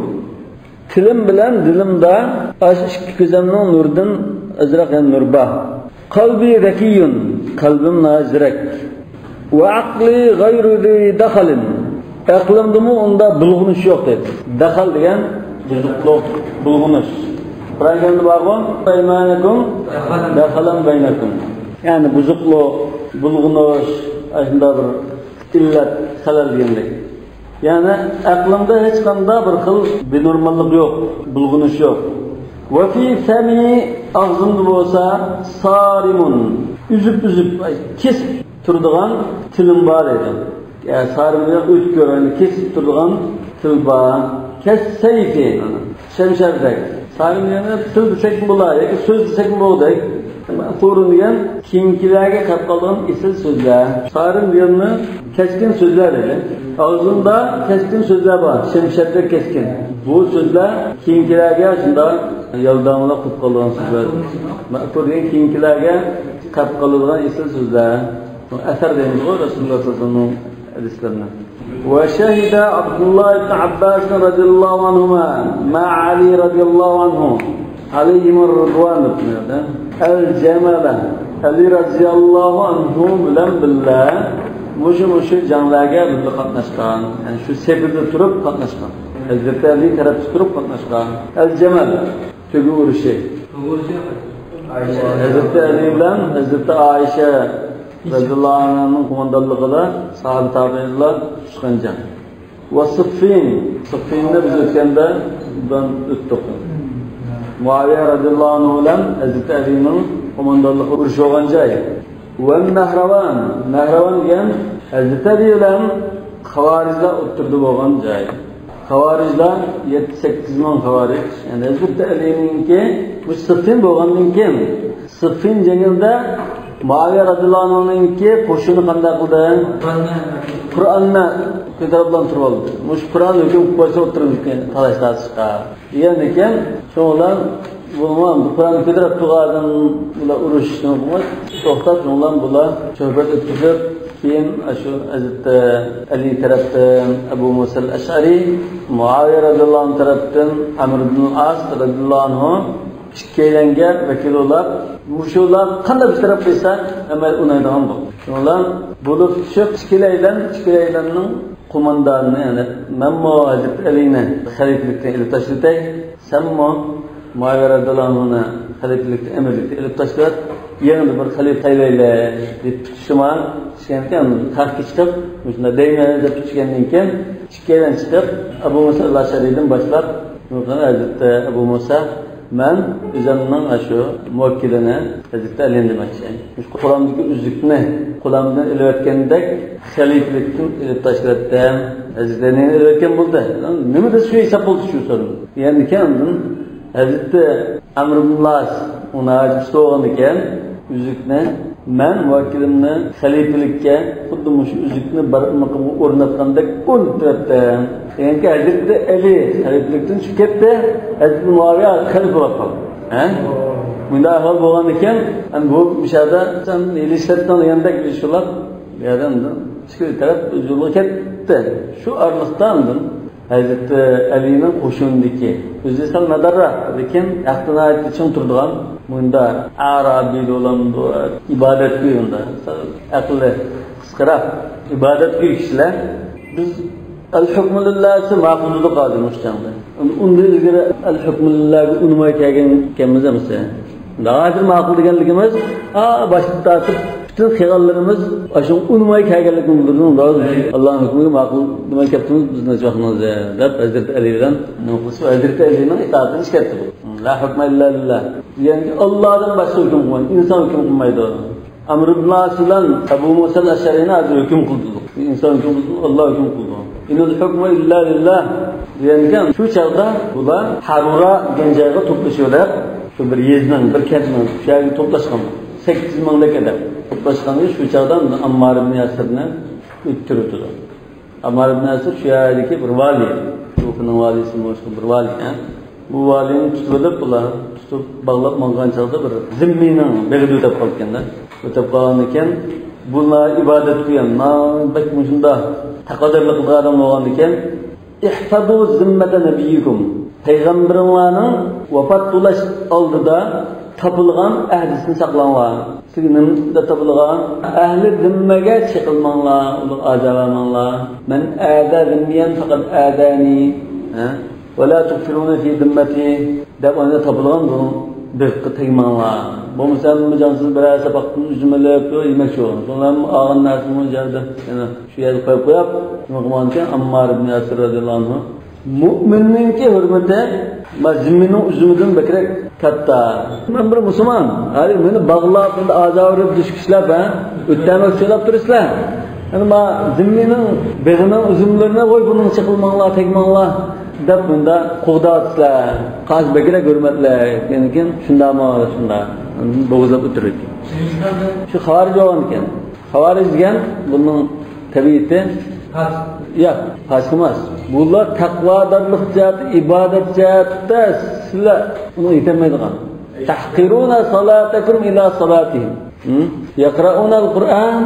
Tilim bilan dilimda ikki ko'zimning nuridan azraq nur bor. Qalbi zakiyun, qalbim nazrak. Va aqli g'ayru dakhalin. Aqlimda unda bulg'unish yo'q dedi. Dakhal degan buzuqlik, bulg'unish. Qur'onda bormi? Baymanakum dakhalan baynakum. Ya'ni buzuqlik, bulg'unish, shunda bir illat, xalal degandek. Yani aqlimda hech qanday bir xil benormallik yo'q, bulg'unish yo'q. Va fi sami og'zimda bo'lsa sarimun, üzüp kesib turadigan tilim bor edi. Yani sarimni o'tkir, kesib turadigan til bor. Kessayfi, shamshardek. Sarimni til desek bo'ladi, yoki so'z desek bo'ladi. Qo'rin degan kiyimkilarga qilib qolgan esil so'zlar. Sarim deganni keskin so'zlar edi. Ağzında keskin sözler var, şemşerde keskin. Bu sözler kiyimkilerge şunda yaldamına kutkalılan sözler. Ma'kur degan kiyimkilerge kapkalılan isil sözler. Eser deyimiz o Resulullah sallallahu hadislerine. Ve şehide Abdullah ibn Abbas radıyallahu anhuma ma Ali radıyallahu anhu aleyhimur rıdvan etmiyordu. El cemale Ali radıyallahu anhu bilen billah Muşu canlarga birga qatnashgan, yani shu sebrda turib qatnashgan. Hazrat Ali tarafda turib qatnashgan. Al-Jamal tugu urushi. Hazrat Ali bilan Hazrat Aisha radhiyallohu anhaning qo'mondonligida sahoba tabiinlar tushgan jang. Va Siffinda biz o'tganda bundan o'tdik. Muaviya radhiyallohu anhu bilan Hazrat Alining qo'mondonligi urush bo'lgan joy. Ve Nahravan degan Hazreti Ali bilan Xavarijlar o'tirdi bo'lgan joy. Xavarijlar 7-8 ming xavarij. Yani Hazreti Alininki bu Siffin bo'lgandan keyin Siffin jangida Muaviya radhiyallohu anhuninki qo'shini qanday qildi? Qur'onni ko'taribdan turib oldi. Mush Qur'on hukm qo'ysa o'tiribdi talashtirishga. Degan ekan, shundan Bulman, Kur'an kötürüp tuğadın bula uğraşışını bulmak, tohtat ondan bula sohbet etkizip, keyin şu Hazreti Ali taraftan Ebu Musa al-Ash'ari, Muaviye radhiyallohu anh taraftan Amr ibn al-As radhiyallohu anhu ikkiylenge vekil olab, muşular qanday bir taraf qilsa, amal unaydigan bo'ldi. Shundan bo'lib chiqib ikkilaylarning qo'mondoni, ya'ni Mammo Hazreti Alini xalifalikka ilib tashlatay, Sammo Muaviye radhiyallohu anhuni xalifalikka emirlikka ilib tashlab, yangi bir xalifa tayinlaylar deb tutishman, tushgandan tarqib chiqib, shunda deyman deb tutgandan keyin ikkilan chiqib, Abu Musa al-Ash'aridan boshlab, Hazrati Abu Musa men o'zimning shu muvakkilini Hazrati Ali demoqchi. Qo'limdagi uzukni qo'limdan ilayotgandek xalifalikdan ilib tashlatdim. Hazrati Alini ilayotgan bo'ldi. Nima deb shu hisob bo'ldi shu so'radi. Ya'ni kendin Hazreti Amr ibn al-As ona ajibsto'g'an ekan, uzukni men muvakilimni xalifalikka xuddi shu uzukni barmoqqa o'rnatgandek o'rnatdim. Yani Hazreti Ali xalifalikdan chiqib ketdi, Hazreti Muaviya xalifa bo'lib qoldi. Bunda ahvol bo'lgan ekan, bu mishada san ilishlatdan yandek ishlar yerdan chiqib taraf yo'lga ketdi. Shu arliqdan Hazreti Ali'nin qo'shindiki o'zi sal nadarra, lekin aqtinayat uchun turadigan bunda Arabiy bo'lamdi, ibodat qilganda aqli qisqaroq ibodat qilishlar biz al-hukmu lillahi ma'qulida qoldi mushtamda. Unda ilgari al-hukmu lillahi unmay kelgan ekanmiz. Hozir ma'qul deganligimiz, boshqa tartib bütün xiyollarimiz shu unmay kelganligini bildirdi. Allohning hukmiga ma'qul demay ketdimiz bizni vaqtimiz deb Hazrat Ali bilan nufus Hazrat Alining itoatini ishlatdi bu. La hukma illa lillah. Ya'ni Allohdan boshqa hukm qilmaydi, inson hukm qilmaydi. Amr ibn Aslan Abu Musa al-Ash'ariyni hukm qildi. İnson hukm qildi, Alloh hukm qildi. Inul hukmu illa lillah. Yani şu çağda bular Harura degan joyga to'plashuvlar. Şu bir yezning, bir kentning shu yerga to'plashgan. 8 mingga kadar to'plashganda shu chaqdan Ammar ibn Yasirni o'ttirdi. Ammar ibn Yasir shu yerdagi bir vali, Kufning valisi boshqa bir vali. Bu valini tutib bular tutib bog'lab mangan chaqda bir zimmining beg'idi o'tib qolganda, o'tib qolgan ekan, bular ibodat qilgan, bak shunda taqodirli qilgan odam bo'lgan ekan, ihfadu zimmata nabiyikum. Peygamberimizin vafat bulaş oldida tapılgan ahdisini saqlanglar. Sizning de tapılgan ahli zimmaga chiqilmanglar, ular ajalamanglar. Men ada zimmiyan faqat adani, va la tukfiruna fi zimmati. Deb ona tapılgan bu diqqat tegmanglar. Bu misal mijansiz bir sabaqni jumlalar yemek shu. Sonra ağın narsini jarda, yana shu yerga qo'yib, Muhammadga Ammar ibn Yasir radhiyallohu anhu Müminninki hürmeti mazminin uzumidan bekrek katta. Ben bir Müslüman. Hali beni bağlap, azavırıp düşküşlep, öttemek söylep duruslar. Yani ma zimminin beginin uzumlarına koy bunun çıkılmanlar, tekmanlar. Dep bunda kuğda atsızlar. Kaç bekrek hürmetler. Yani kim? Şunda mı? Şunda. Boğuzlap ötürük. Şu havarici olan iken. Havarici diyen bunun tabiiyeti ya, haşmaz. Bunlar takvadarlık cihati, ibadet cihati sizler bunu yetemeydiğin. Tahkiruna salatakum ila salatihim. Yakra'una al-Qur'an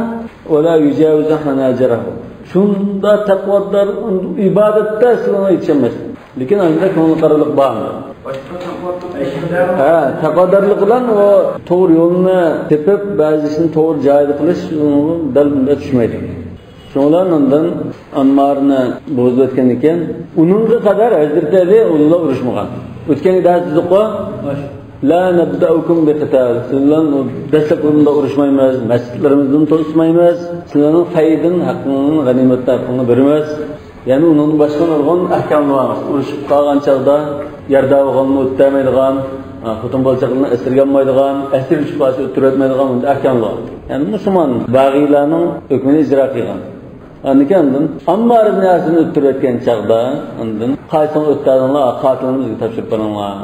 ve la yucavizu hanajirahum. Şunda takvadar ibadette sizler yetişemez. Lakin ancak onun kararlılık bağlı. Takvadarlık olan o doğru yolunu tepip bazısını doğru cahil kılış dalında düşmeydi. Şo'lardan Ammarni bo'zib o'tgan ekan, uningga qadar Hazrat Ali ular urushmagan. O'tgan darsizqo la nabda'ukum biqital. Sizlar dastlab unda urushmaymiz, masjidlarimizni to'smaymiz, sizlarning faydin, haqqini, g'animatlarini beramiz. Ya'ni uning boshqa nurg'on ahkomlar var. Urushib qolgan chaqda yerda o'g'ilni o'tmaydigan, xotin bolchaqlarni asirganmaydigan, asir shubhasi o'tirmaydigan ahkomlar. Yani Müslüman bağıylarının hükmünü icra qilgan. Andikandan Ammar ibn Yasirni o'ttirayotgan chaqda, undan qaysin o'tganlar, qatilimizni topshirib qo'yinglar.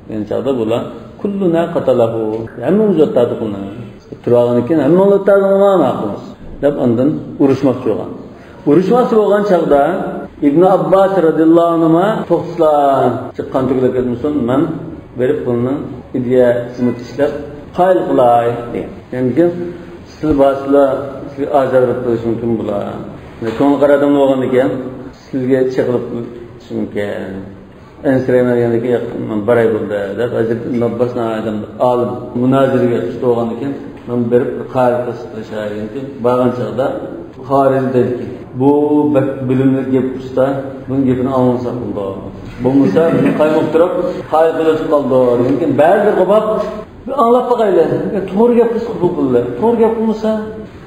degan chaqda bular kulluna qatalahu. Hammamiz o'tadi buni. O'tirgan ekan, hammamiz o'tadigan deb undan urushmoqchi bo'lgan. Urushmoqchi bo'lgan chaqda Ibn Abbas radhiyallohu anhu to'xslar chiqqan tuglardan so'ng men berib buni idea xizmat ishlab qayl qilay degan. Yani siz basla siz azarib qo'yish mumkin bular. Ko'ngil qaradim bo'lgan ekan, sizga chiqib mumkin. Enstremerga yaqin baray bo'ldi deb Hazrat Ibn Abbosning adam olim munoziraga tushib olgan ekan, men berib qayl qilishaydi. Bo'lgan chaqda xorij dedi. Bu bilimli gap usta, bunun gapini anlasa bo'ldi. Bo'lmasa qaymoq turib qayl qilib qoldi. Lekin ba'zi qo'bab anlab baqaylar. To'g'ri gap qilib bo'ldi. To'g'ri gap bo'lmasa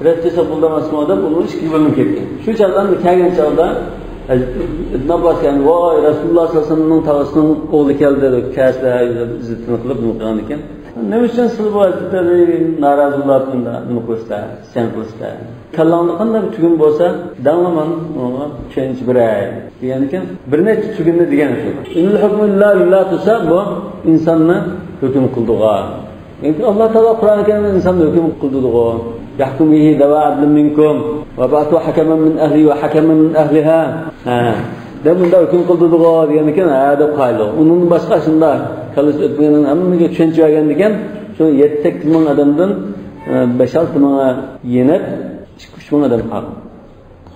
Rəddəsə buldamasına da bunu iş gibi ketdi. Şu çağdan kelgan çağda Ibn Abbas yani vay Rasulullah sallallahu aleyhi ve sellem'nin tağısının oğlu keldi de kəslə izzətini qılıb bunu qılan ekan. Ne üçün siz bu ayətdə narazılarında bunu qılsa, sen qılsa. Kallanlıqında bir tügün bolsa, danlaman ona change bir ay. Yani ekan bir neçə tügünni degan şu. İnnal hukmu illa lillah tusa bu insanni hukm qildiğa. Yani Allah Teala Kur'an-ı Kerim'de insanni hukm qildiğa. يحكم به ذوى عدل منكم وبعثوا حكما من أهلي وحكما من أهلها. ده من ده hüküm kıldığı yani ki adab qaylı. Onun başqasında kalış etmenin hammaga tushuncha olgan ekan, shu 7-8 ming odamdan 5-6 mingga yenib 2-3 ming odam qoldi.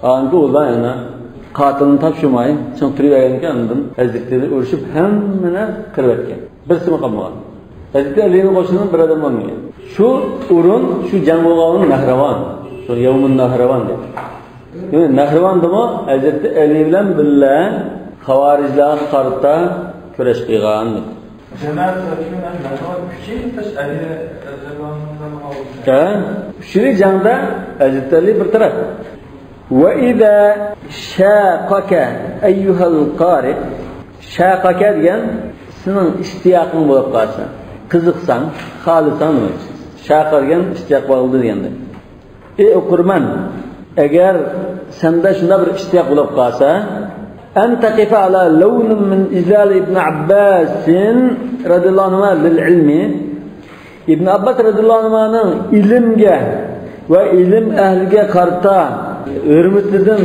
Anki ular yana qatilni topshirmay, chiqtirib olgan ekan, undan hazratlar urishib hammani qirib etgan. Birsi qolmagan. Hazrat Alining qo'shinidan bir odam bo'lmagan. Şu urun, şu Cangolağın Nahravan. Şu Yavmun Nahravan dedi. Yani Nahravan da mı? Hazreti Ali bilen birle Havarijler kartta köreş kıyğandı. Cenab-ı Hak küçük taş Ali radıyallahu anh'dan Ha? Şiri jangda ajitali bir taraf. Ve iza shaqaka ayyuhal qari. Shaqaka degan sening ishtiyoqing bo'lib qolsa, qiziqsan, xohlasan, shaqa degan ishtiyoq bo'ldi deganda. Ey o'qirman, agar senda shunday bir ishtiyoq bo'lib qolsa, an taqifa ala lawnin min izal ibn Abbas radhiyallohu anhu lil ilmi. İbn Abbas radhiyallohu anhu'ning ilmga va ilm ahliga qarta hurmatidan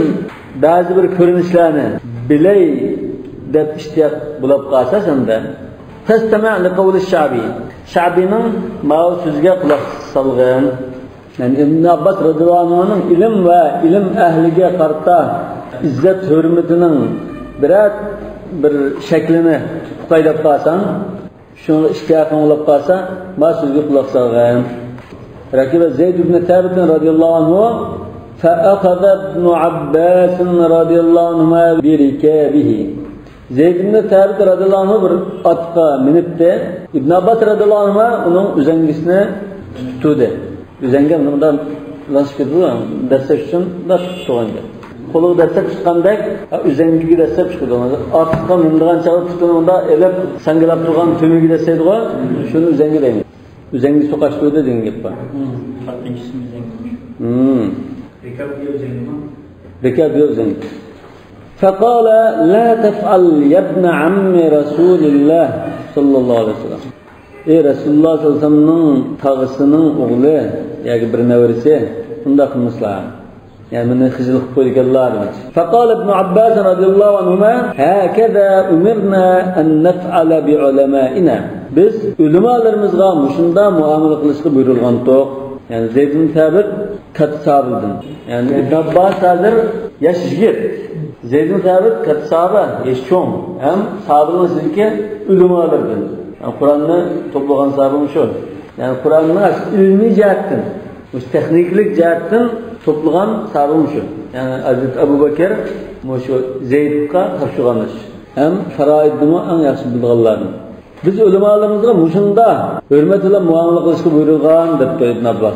ba'zi bir ko'rinishlarni bilay deb ishtiyoq bo'lib qolsa senda, tastama' li qawli Sha'bi. Sha'bining ma'u so'ziga quloq solgan. Yani İbn Abbas radhiyallohu anhu'ning ilm va ilm ahliga qarta izzat hurmatining bir shaklini qo'ydib qolsan, şunu iştiyaqın olub qalsa, ma sözü qulaq salğan. Rakiba Zeyd ibn Thabit radıyallahu anhu فأخذ ابن عباس رضي الله عنهما بركابه. Zeyd ibn Thabit radıyallahu anhu bir atqa minibdi. İbn Abbas radıyallahu anhuma onun üzəngisini tutdu. Üzəngə bundan nasib etdi, dəstək üçün da tutdu. Qolu dəstək tutqandək, üzəngiga dəstək çıxdı. Atqa mindigan çağı tutduğunda elib sangilab turgan tömegi deseydi o, şunu üzəngi deymiz. Üzəngi soqaşdı degan gap bor. Ikisi üzəngi. Rekab diyor üzəngi mi? Rekab diyor üzəngi. فقال لا تفعل يا ابن عم رسول الله صلى الله عليه وسلم. Ey Resulullah sallallahu aleyhi ve sellem'nin tağısının oğlu, yani bir nevrisi, bunda kılmışlar. Yani bunu hızlılık koydular. فقال ابن عباس رضي الله عنهما هكذا أمرنا أن نفعل بعلمائنا. Biz ulamalarımızga muşunda muamele kılışkı buyurulgandık. Yani Zeyd ibn Thabit katı sahabeydin. Yani İbn Abbas hazır yaş yigit. Zeyd ibn Thabit katı sahabe, yaş çoğun. Hem sahabenin sizinki ulamalardır. Yani Kur'an'ı toplagan sahabım şu. Yani Kur'an'ın ilmi cihattin, tekniklik cihattin toplagan sahabım şu. Yani Hazreti Ebu Bekir şu Zeyd'e tapşırganmış. Hem faraidini en yaxşı bilganlardan. Biz ulamalarımızga muşunda hürmet ile muamele kılışkı buyurulgan depti İbn Abbas.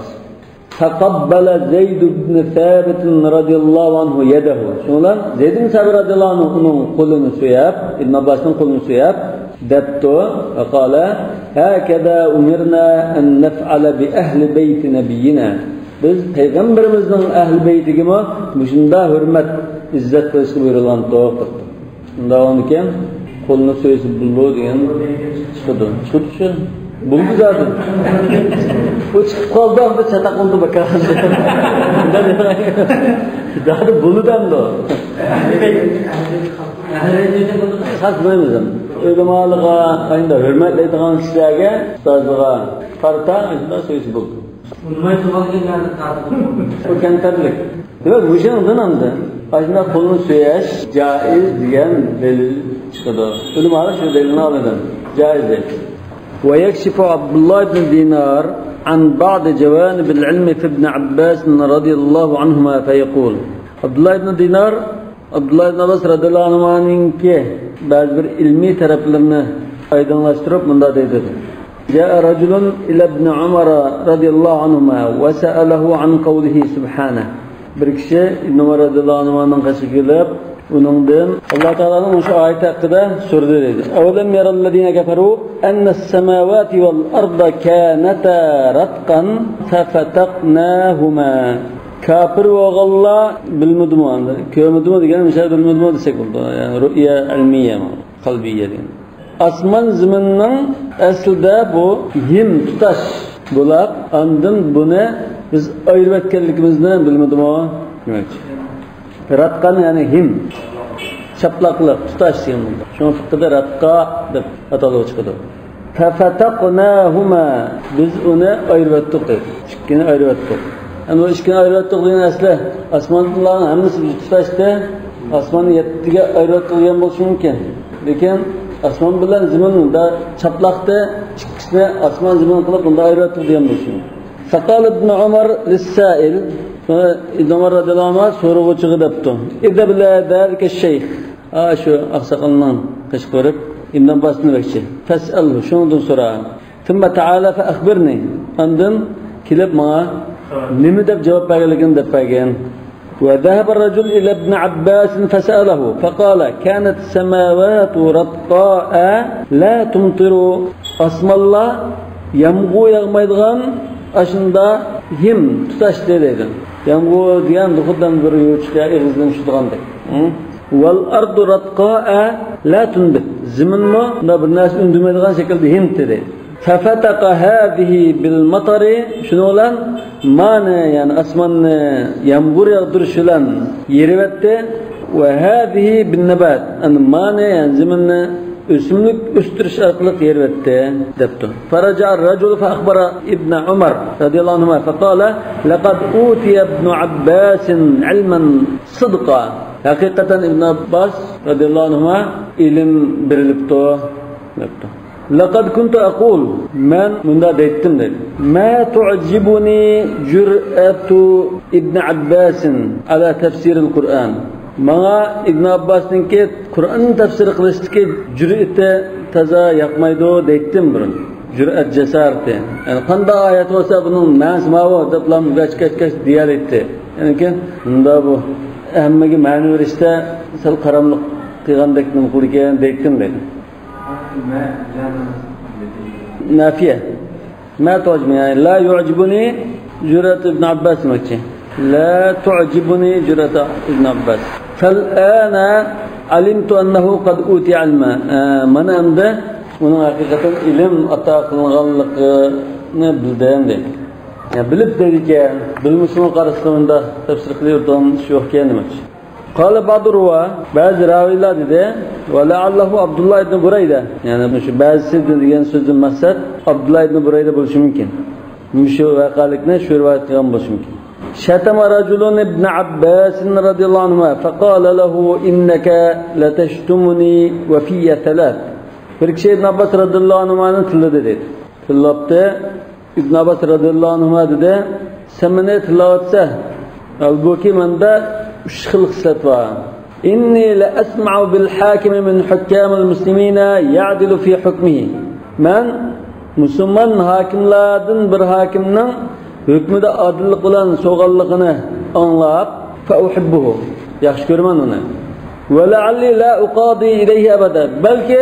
Taqabbala Zeyd ibn Thabit radıyallahu anhu yedehu. Şunlar Zeyd ibn Thabit radıyallahu anhu onun kolunu suyab, İbn Abbas'ın kolunu suyab depti. Ve kâle hâkeda umirna en nef'ale bi ehli beyti nebiyyina. Biz peygamberimizin ehli beyti mi muşunda hürmet, izzet kılışkı buyurulgan depti. Şunda onu kim? Kolunu söylesi buldu diyen çıkıdı. Çıkıdı şu. Buldu zaten. O çıkıp kaldı ama çatak oldu bakalım. Daha da buldu da o. Satmayımızım. Ölümalığa, aynı hürmetle ettiğin kişilerge, ustazlığa, karta, aynı söylesi buldu. Ulumay tuvalken geldi kartı. O kenterlik. Demek bu şey ondan andı. Aslında kolunu söyleyiş caiz diyen delil çıkıdı. Uluma'da şu delilini alırdım. Caiz değil. ويكشف عبد الله بن دينار عن بعض جوانب العلم في ابن عباس رضي الله عنهما فيقول عبد الله بن دينار عبد الله بن Abbas radıyallahu anh'ınki bazı bir ilmi taraflarını aydınlaştırıp bunda dedi. جاء رجل إلى ابن عمر رضي الله عنهما وسأله عن قوله سبحانه. Bir kişi İbn Ömer radıyallahu anh'ın karşı gelip onundan Allah Teala'nın şu ayet hakkında sordu dedi. Evelem yerellezine keferu ennes semavati vel arda kâneta ratqan fefetaknâhuma. Kafir ve galla bilmedum anda. Köymedim diye mesela bilmedum desek oldu. Yani rü'ya ilmiye mi? Kalbiye diye. Asman zımının aslında bu him tutaş bulak andın bunu biz ayırıp etkenlikimizden bilmedim o. Evet. Ratqan yani him. Çaplaklık, tutaş diyen bunda. Şunu fıkhıda ratka deb atalığı çıkıdı. Fefetaknâhuma. Biz onu ayırıp ettik dedi. İşkini ayırıp ettik. Yani o işkini ayırıp ettik diyen aslı asmanların hemisi tutaştı. Asmanı yettiğe ayırıp ettik diyen bolsun mümkün. Lekin asman bilen ziminin da çaplaktı. İkisine asman ziminin kılıp bunda ayırıp ettik diyen bolsun. Fakal ibn Ömer lissail. İbn Ömer radıyallahu anh'a soruğu çıkıp depti. İzze bile derke şeyh. Şu aksakalından kışkırıp İbn Abbas'ın bekçi. Fes'alhu şundan sonra. Thumma ta'ala fa akhbirni. Ondan kelib bana nima deb javob berganligini deb bergan. وذهب الرجل إلى ابن عباس فسأله فقال كانت السماوات رتقاء لا تمطر اسم الله يمغو يغميدغان aşında him tutaş dedi. Yağmur diyen duhudan bir yoçta egizden şutgandek. Vel ardu ratqa'a la tunbit. Zemin mi? Da bir nas ündümediğin şekilde him dedi. Fefataqa hadihi bil matari şunu olan mane yani asman yağmur yağdırışılan yeri vette ve hadihi bin nebat. Yani mane yani zeminne ösümlük üstürüş arkalık yer vette deptu. Faraca racul fa akhbara İbn Umar radıyallahu anhuma faqala laqad utiya İbn Abbas ilmen sıdqa. Hakikaten İbn Abbas radıyallahu anhuma ilim berilipti deptu. Laqad kuntu aqul men bunda deyttim dedi. Ma tu'jibuni jur'atu İbn Abbas ala tefsiril Kur'an. Bana İbn Abbas'ınki Kur'an tefsiri kılıştaki cür'ete taza yakmaydı deyttim burun. Cür'et cesareti. Yani kanda ayet olsa bunun ma'nisi ma'vo deplam kaç diyal etti. Yani ki bunda bu ehemmegi ma'ni verişte sal karamlık kıygandekini kurken deyttim dedi. Nafiye. Ma tu'jibuni yani la yu'jibuni cür'et İbn Abbas demekçi. La tu'jibuni cür'et İbn Abbas. فالآن علمت أنه قد أوتي علما من أمده onun hakikaten ilim ata kılınganlıkını bildim de. Yani bilip dedike, bilmişsin karşısında tefsir kılıyordum, şu yokken demek. Kale Badurva, bazı raviler dedi, ve leallahu Abdullah ibn Bureyde. Yani şu bazısı dediğin sözün maksat, Abdullah ibn Bureyde buluşu mümkün. Şu vakalık ne? Şu rivayetlerin buluşu mümkün. شتم رجل ابن عباس رضي الله عنهما فقال له إنك لتشتمني وفي ثلاث. Bir kişi İbn Abbas radıyallahu anhuma'nın tıllı dedi. Tıllaptı. İbn Abbas radıyallahu anhuma dedi. Sen beni tıllavatsa halbuki mende üç xil xislet var. İnni la esma'u bil hakimi min hukkamil muslimina ya'dilu fi hukmihi. Ben Müslüman hakimlerden bir hakimnin hükmüde adillik olan soğallıkını anlayıp feuhibbuhu yaxşı görmen onu. Ve lealli la uqadi ileyhi ebede. Belki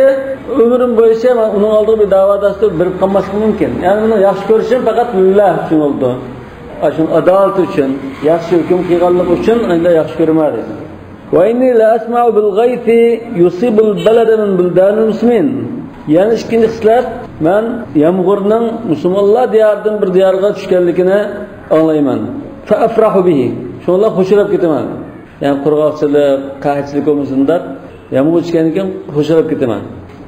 ömrüm boyunca onun aldığı bir davadası bir kalması mümkün. Yani bunu yaxşı görüşüm fakat lillah için oldu. Aşın adalet için, yaxşı hüküm kıygallık için aynı yaxşı görmeliyiz. Ve inni la esma'u bil gaythi yusibul belede min bildanil muslimin. Yani ikinci hisler, ben yağmurun Müslümanlar diyardan bir diyarga düşkenlikini anlayman. Fe'afrahu bihi. Şunlar hoşlanıp gitmem. Yani kurgakçılık, kahitçilik olmasında yağmur düşkenlikken hoşlanıp gitmem.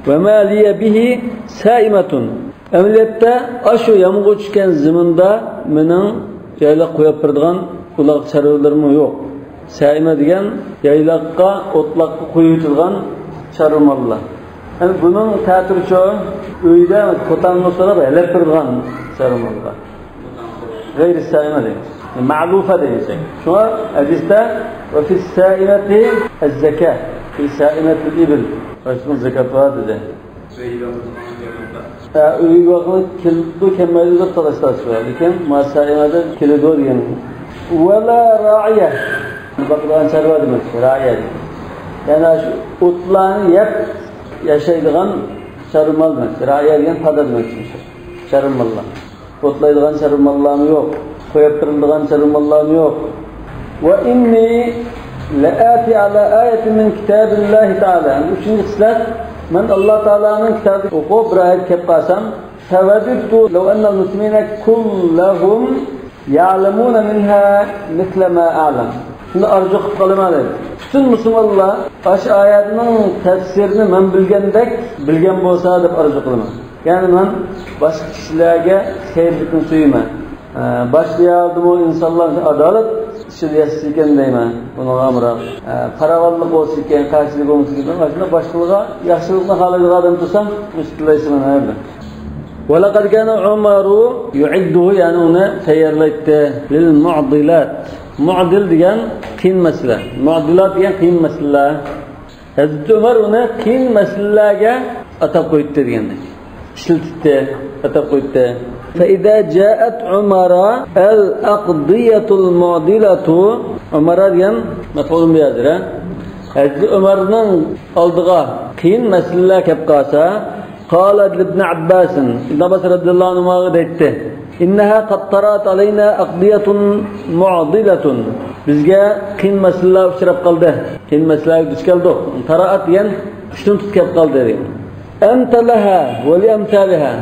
Ve ma liye bihi saimetun. Emniyette aşu yağmur düşken ziminde menin yaylak koyup birdiğen ulak çarılarım yok. Saime degen yaylakka, otlakka koyutilgan çarımallar. Yani bunun ta'tiri çoğu uyda kotandan sonra da elep birgan sarılmalılar. Gayri saime deyiz. Ma'lufa deyiz. Şu an hadiste ve fis saimeti az-zeka. Fis saimeti ibil. Başımın zekat var dedi. Uyuğu kildu kemalde çalışıyor. Lakin ma saimede kildu diyen. Ve la ra'iye. Bakılan sarva demek. Ra'iye. Yani şu utlan yap yaşaydıgan çarımal demek. Raya degan pada demek. Çarımallar. Otlaydıgan çarımallarım yok. Koyup çarımallarım yok. Ve inni la'ati ala ayetin min kitabillahi ta'ala. Üçüncü hisler, ben Allah Teala'nın kitabını okup bir ayet kepasam, فَوَدِدْتُ لَوْ أَنَّ الْمُسْلِمِينَ كُلَّهُمْ يَعْلَمُونَ مِنْهَا مِثْلَ مَا أَعْلَمُ. Şimdi arzu kılmalı. Bütün Müslümanlar aş ayetinin tefsirini ben bilgen bolsa deb arzu kılma. Yani ben başka kişilerge hayırlıkını suyma. Başlayaldım o insanların adalet işi yasıyken deyme. Bunu amra. Paravallık olsun iken, karşılık olsun iken aslında başlığa yaxşılıkla halıcı adam tutsam müstüleysime nerede? وَلَقَدْ كَانَ عُمَرُ يُعِدُّهُ yani onu teyarlaydı. لِلْمُعْضِلَاتِ Mu'dil degan qiyin masala. Mu'dilat degan qiyin masala. Hazrat Umar uni qiyin masalalarga atab qo'yibdi deganda. İşiltdi, atab qo'yibdi. فإذا جاءت عمر الأقضية المعضلة عمر degan maf'ul bi'azir. Hazrat Umarning oldiga qiyin masalalar kelib qolsa, qala ibn Abbas, ibn Abbas radhiyallohu anhu aytdi. İnneha qad tarat alayna aqdiyatun mu'dilatun. Bizga qiyin masalalar uchrab qoldi. Qiyin masalalarga duch keldik. Taraat degan shuni tutib qoldi dedi. Anta laha va li amsalha.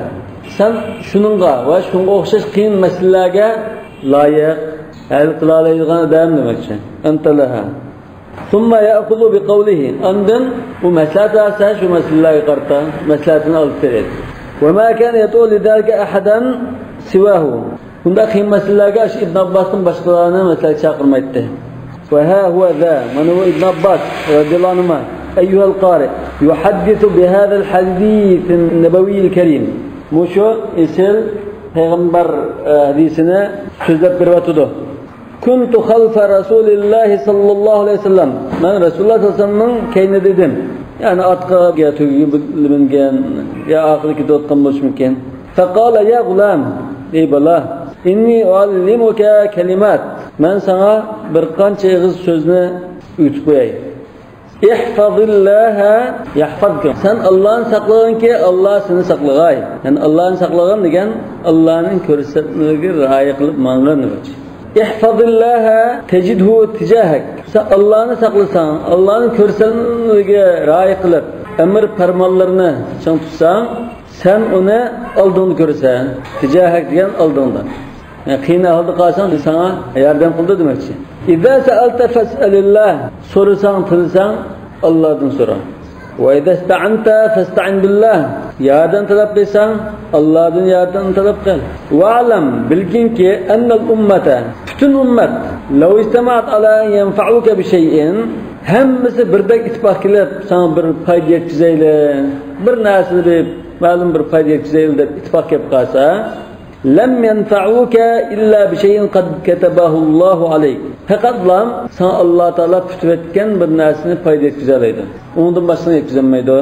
Sen shuningga va shunga o'xshash qiyin masalalarga loyiq hal qila oladigan odam demoqchi. Anta laha. Thumma ya'khudhu bi qawlihi. Andan bu maslahata shu masalalarga qarta maslahatini olib beradi. Wa ma kana yat'u lidalika ahadan siwahu. Bunda qiyin masalalarga Ibn Abbasdan boshqalarni maslahat chaqirmaydi. Wa ha huwa za. Mana bu Ibn Abbas radhiyallohu anhu أيها القارئ يحدث بهذا الحديث النبوي الكريم. Muşu isil Peygamber hadisine sözlep berwatudu. Kuntu khalfa Rasulillah sallallahu aleyhi ve sellem. Ben Resulullah sallallahu aleyhi ve sellem'in keyne dedim. Yani atqa getügü bilingen ya aklı ki dotqan boluşmken. Faqala ya gulam, ey bala, inni uallimuka kelimat. Ben sana bir qancha ig'iz so'zni o'tib qo'yay. İhfazillaha yahfazkum. Sen Allah'ın saqlag'in ki Allah seni saqlag'ay. Yani Allah'ın saqlag'in degan Allah'ın ko'rsatmasiga rioya qilib mang'an demoqchi. İhfazillaha tejidhu tijahak. Sen Allah'ını saqlasan, Allah'ın ko'rsatmasiga rioya qilib emir farmonlarini chang tutsan, sen uni oldingda ko'rasan. Tijahak degan oldingda. Yani qiyin ahvolda qolsang sana yordam qildi demoqchi. İza sa'alta fas'alillah. So'rasang, tilsang Allohdan so'ra. Va idza ista'anta fasta'in billah. Yordam talab qilsang Allohdan yordam talab qil. Va alam bilginki annal ummata, butun ummat law istama'at ala yanfa'uka bi shay'in, hammasi birdek ittifoq qilib sana bir foyda yetkazayli, bir narsa deb ma'lum bir foyda yetkazayli deb ittifoq qilib qolsa, lam yanfa'uka illa bi shay'in qad katabahu Allahu alayk. Faqat lam sana Alloh taolo tutib etgan bir narsani foyda yetkazadi. Undan boshqa yetkazolmaydi.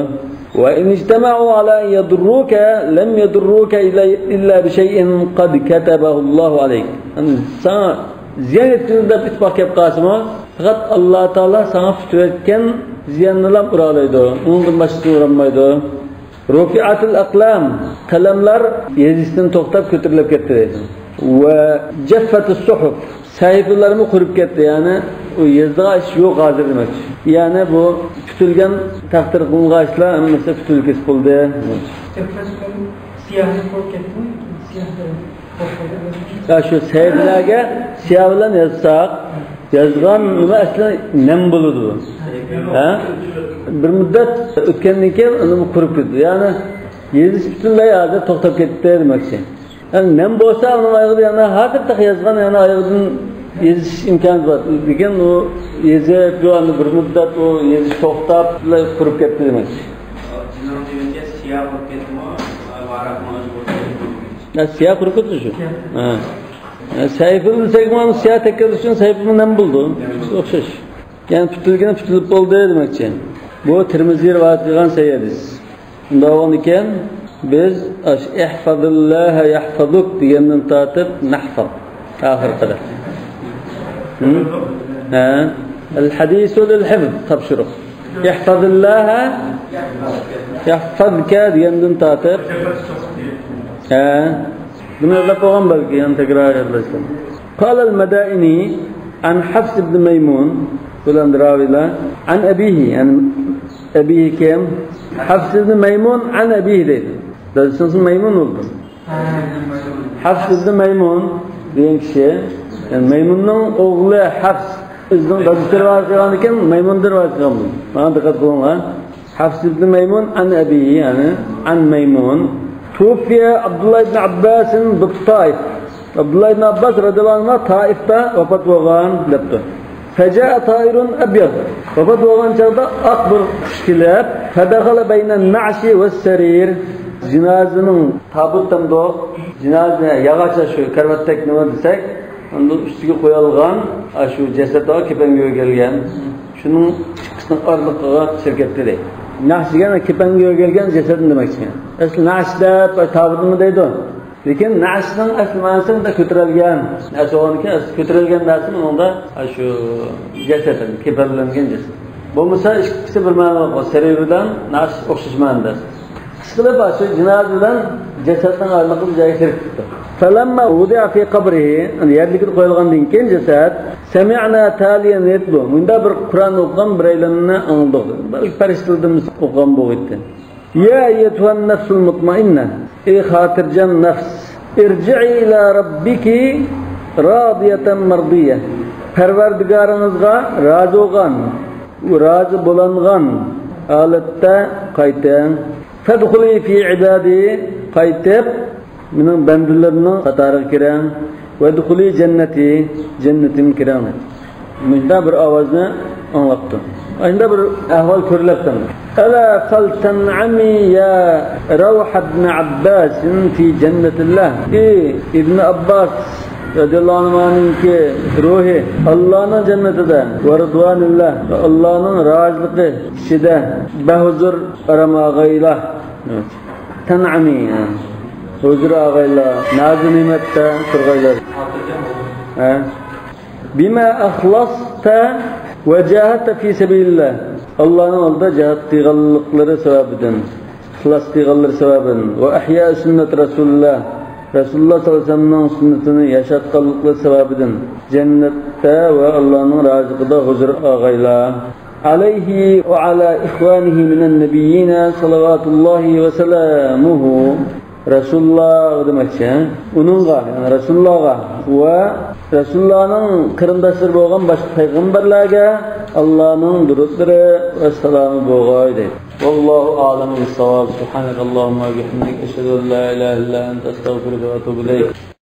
Wa in ijtama'u ala yadurruka lam yadurruka illa bi shay'in qad katabahu Allahu alayk. Sana ziyon yetkazadi deb ittifoq qilib qolsa, faqat Alloh taolo sana tutib etgan ziyonni lam uralaydi. Undan boshqa uranmaydi. Rufi'atul aqlam, qalamlar yezishdan to'xtab ko'tarilib ketdi dedi. Va jaffatus suhuf, sahifalarni qurib ketdi, ya'ni u yezdiga ish yo'q hozir demoqchi. Ya'ni bu kutilgan taqdir qilingan ishlar hammasi kutilib ketib qoldi. Siyasi qolib ketdimi? Ya shu sahifalarga siyah bilan yozsak, yozgan nima aslan nem bo'ladi bu. Ha? Bir muddat o'tgandan keyin uni qurib ketdi. Ya'ni yezish butunlay hozir to'xtab ketdi demoqchi. Yani nem bo'lsa uni oyog'ida yana hozirda yozgan yana oyog'idan yezish imkoni bor. Degan u yezib, jo'ani bir muddat u yezish to'xtab qurib ketdi demoqchi. Siyah qurib ketdimi? Ya siyah qurib ketdi shu. Ha. Sayfini segmanı siyah tekrar için sayfini nem buldu. O'xshash. Yani tutilib bo'ldi demoqchi. Bu Tirmiziy rivoyat qilgan sahih hadis. Unda bo'lgan ekan, biz ihfazillaha yahfazuk degandan tortib nahfaz oxir qadar. Ha, al-hadisu lil-hifz tabshiruq. Ihfazillaha yahfazka degandan tortib. Ha, bunu yazıp olan belki yani tekrar yazırsın. Qal al-Madaini an Hafs ibn Maymun bulan raviler an abihi, yani abihi kim? Hafs ibn Maymun an abihi dedi. Dadısının Maymun oldu. Hafs ibn Maymun diyen kişi, yani Maymun'un oğlu Hafs, bizden dadısıdır var iken Maymun'dur var iken bu. Bana dikkat bulun ha. Hafs ibn Maymun an abihi, yani an Maymun. توفي عبد الله بن عباس بالطائف. عبد الله بن عباس رضي الله عنه طائفة وفات وغان لبته. فجاء طائر أبيض وفات وغان شرطة أكبر كلاب فدخل بين النعش والسرير. Cenazının tabuttan da cenazeye yağaçla şu karvattek ne var desek, onun üstüne koyulgan şu ceset o kepengiye gelgen, şunun çıkışının arlıklığa şirketleri. Nahş degani kepanga kelgan jasadni demoqchi. Asli nahsh deb ta'birni deydi. Lekin nahshning asl ma'nosida ko'tarilgan. Asonki ko'tarilgan narsa unda shu jasad, keparlangan jasad. Bo'lmasa ikkisi bir ma'no bor. Saray bilan nahsh o'xshash ma'noda. Qisqilib shu jinoz bilan jasadning aloqasi joyiga kirib ketdi. Falamma wudi'a fi qabrihi, yerlikka qo'yilgandan keyin jasad sami'na taliyan yatlu. Bunda bir Qur'on o'qigan bir aylanni angladik. Balki farishtalardan o'qigan bo'ldi. Ya ayyatuhan nafsul mutmainna, ey xotirjam nafs, irji'i ila rabbiki radiyatan mardiyah. Parvardigoringizga rozi bo'lgan, rozi bo'langan holatda qayting. Fadkhuli fi ibadi, qaytib mening bandalarning qatoriga kiring. Vadkhuli jannati, jannatim kiring. Bunda bir ovozni anlatdi. Endi bir ahvol ko'rilyapti. Ala faltan'ami ya Rawh ibn Abbas fi jannatillah. Ibn Abbas radhiyallohu anhu'ningki ruhi Allohning jannatida va ridvanillah, Allohning roziligi ichida bahuzur aramag'ayla. Tan'ami, huzur ag'ayla, nazi ne'matda turg'aylar. Bima akhlasta ve cahata fi sabilillah. Allah'ın oldida cihat qilganliklari sababidan, ixlos qilganlari sababidan ve ihya sünnet Rasulullah. Rasulullah sallallahu aleyhi ve sellem'nin sünnetini yaşatqanlıqları sababidan cennette ve Allah'ın razıqida huzur ag'ayla. Alayhi ve ala ihvanihi minen nebiyyina salavatullahi ve selamuhu. Rasulullah demakchi, uningga, yani Rasulullahga va Rasulullahning qarindoshlar bo'lgan boshqa payg'ambarlarga Allohning durudlari va salomi bo'lg'ay deydi. Vallohu a'lamu bis-savab. Subhanakallahumma va bihamdika ashhadu an la ilaha illa anta astaghfiruka va atubu ilayk.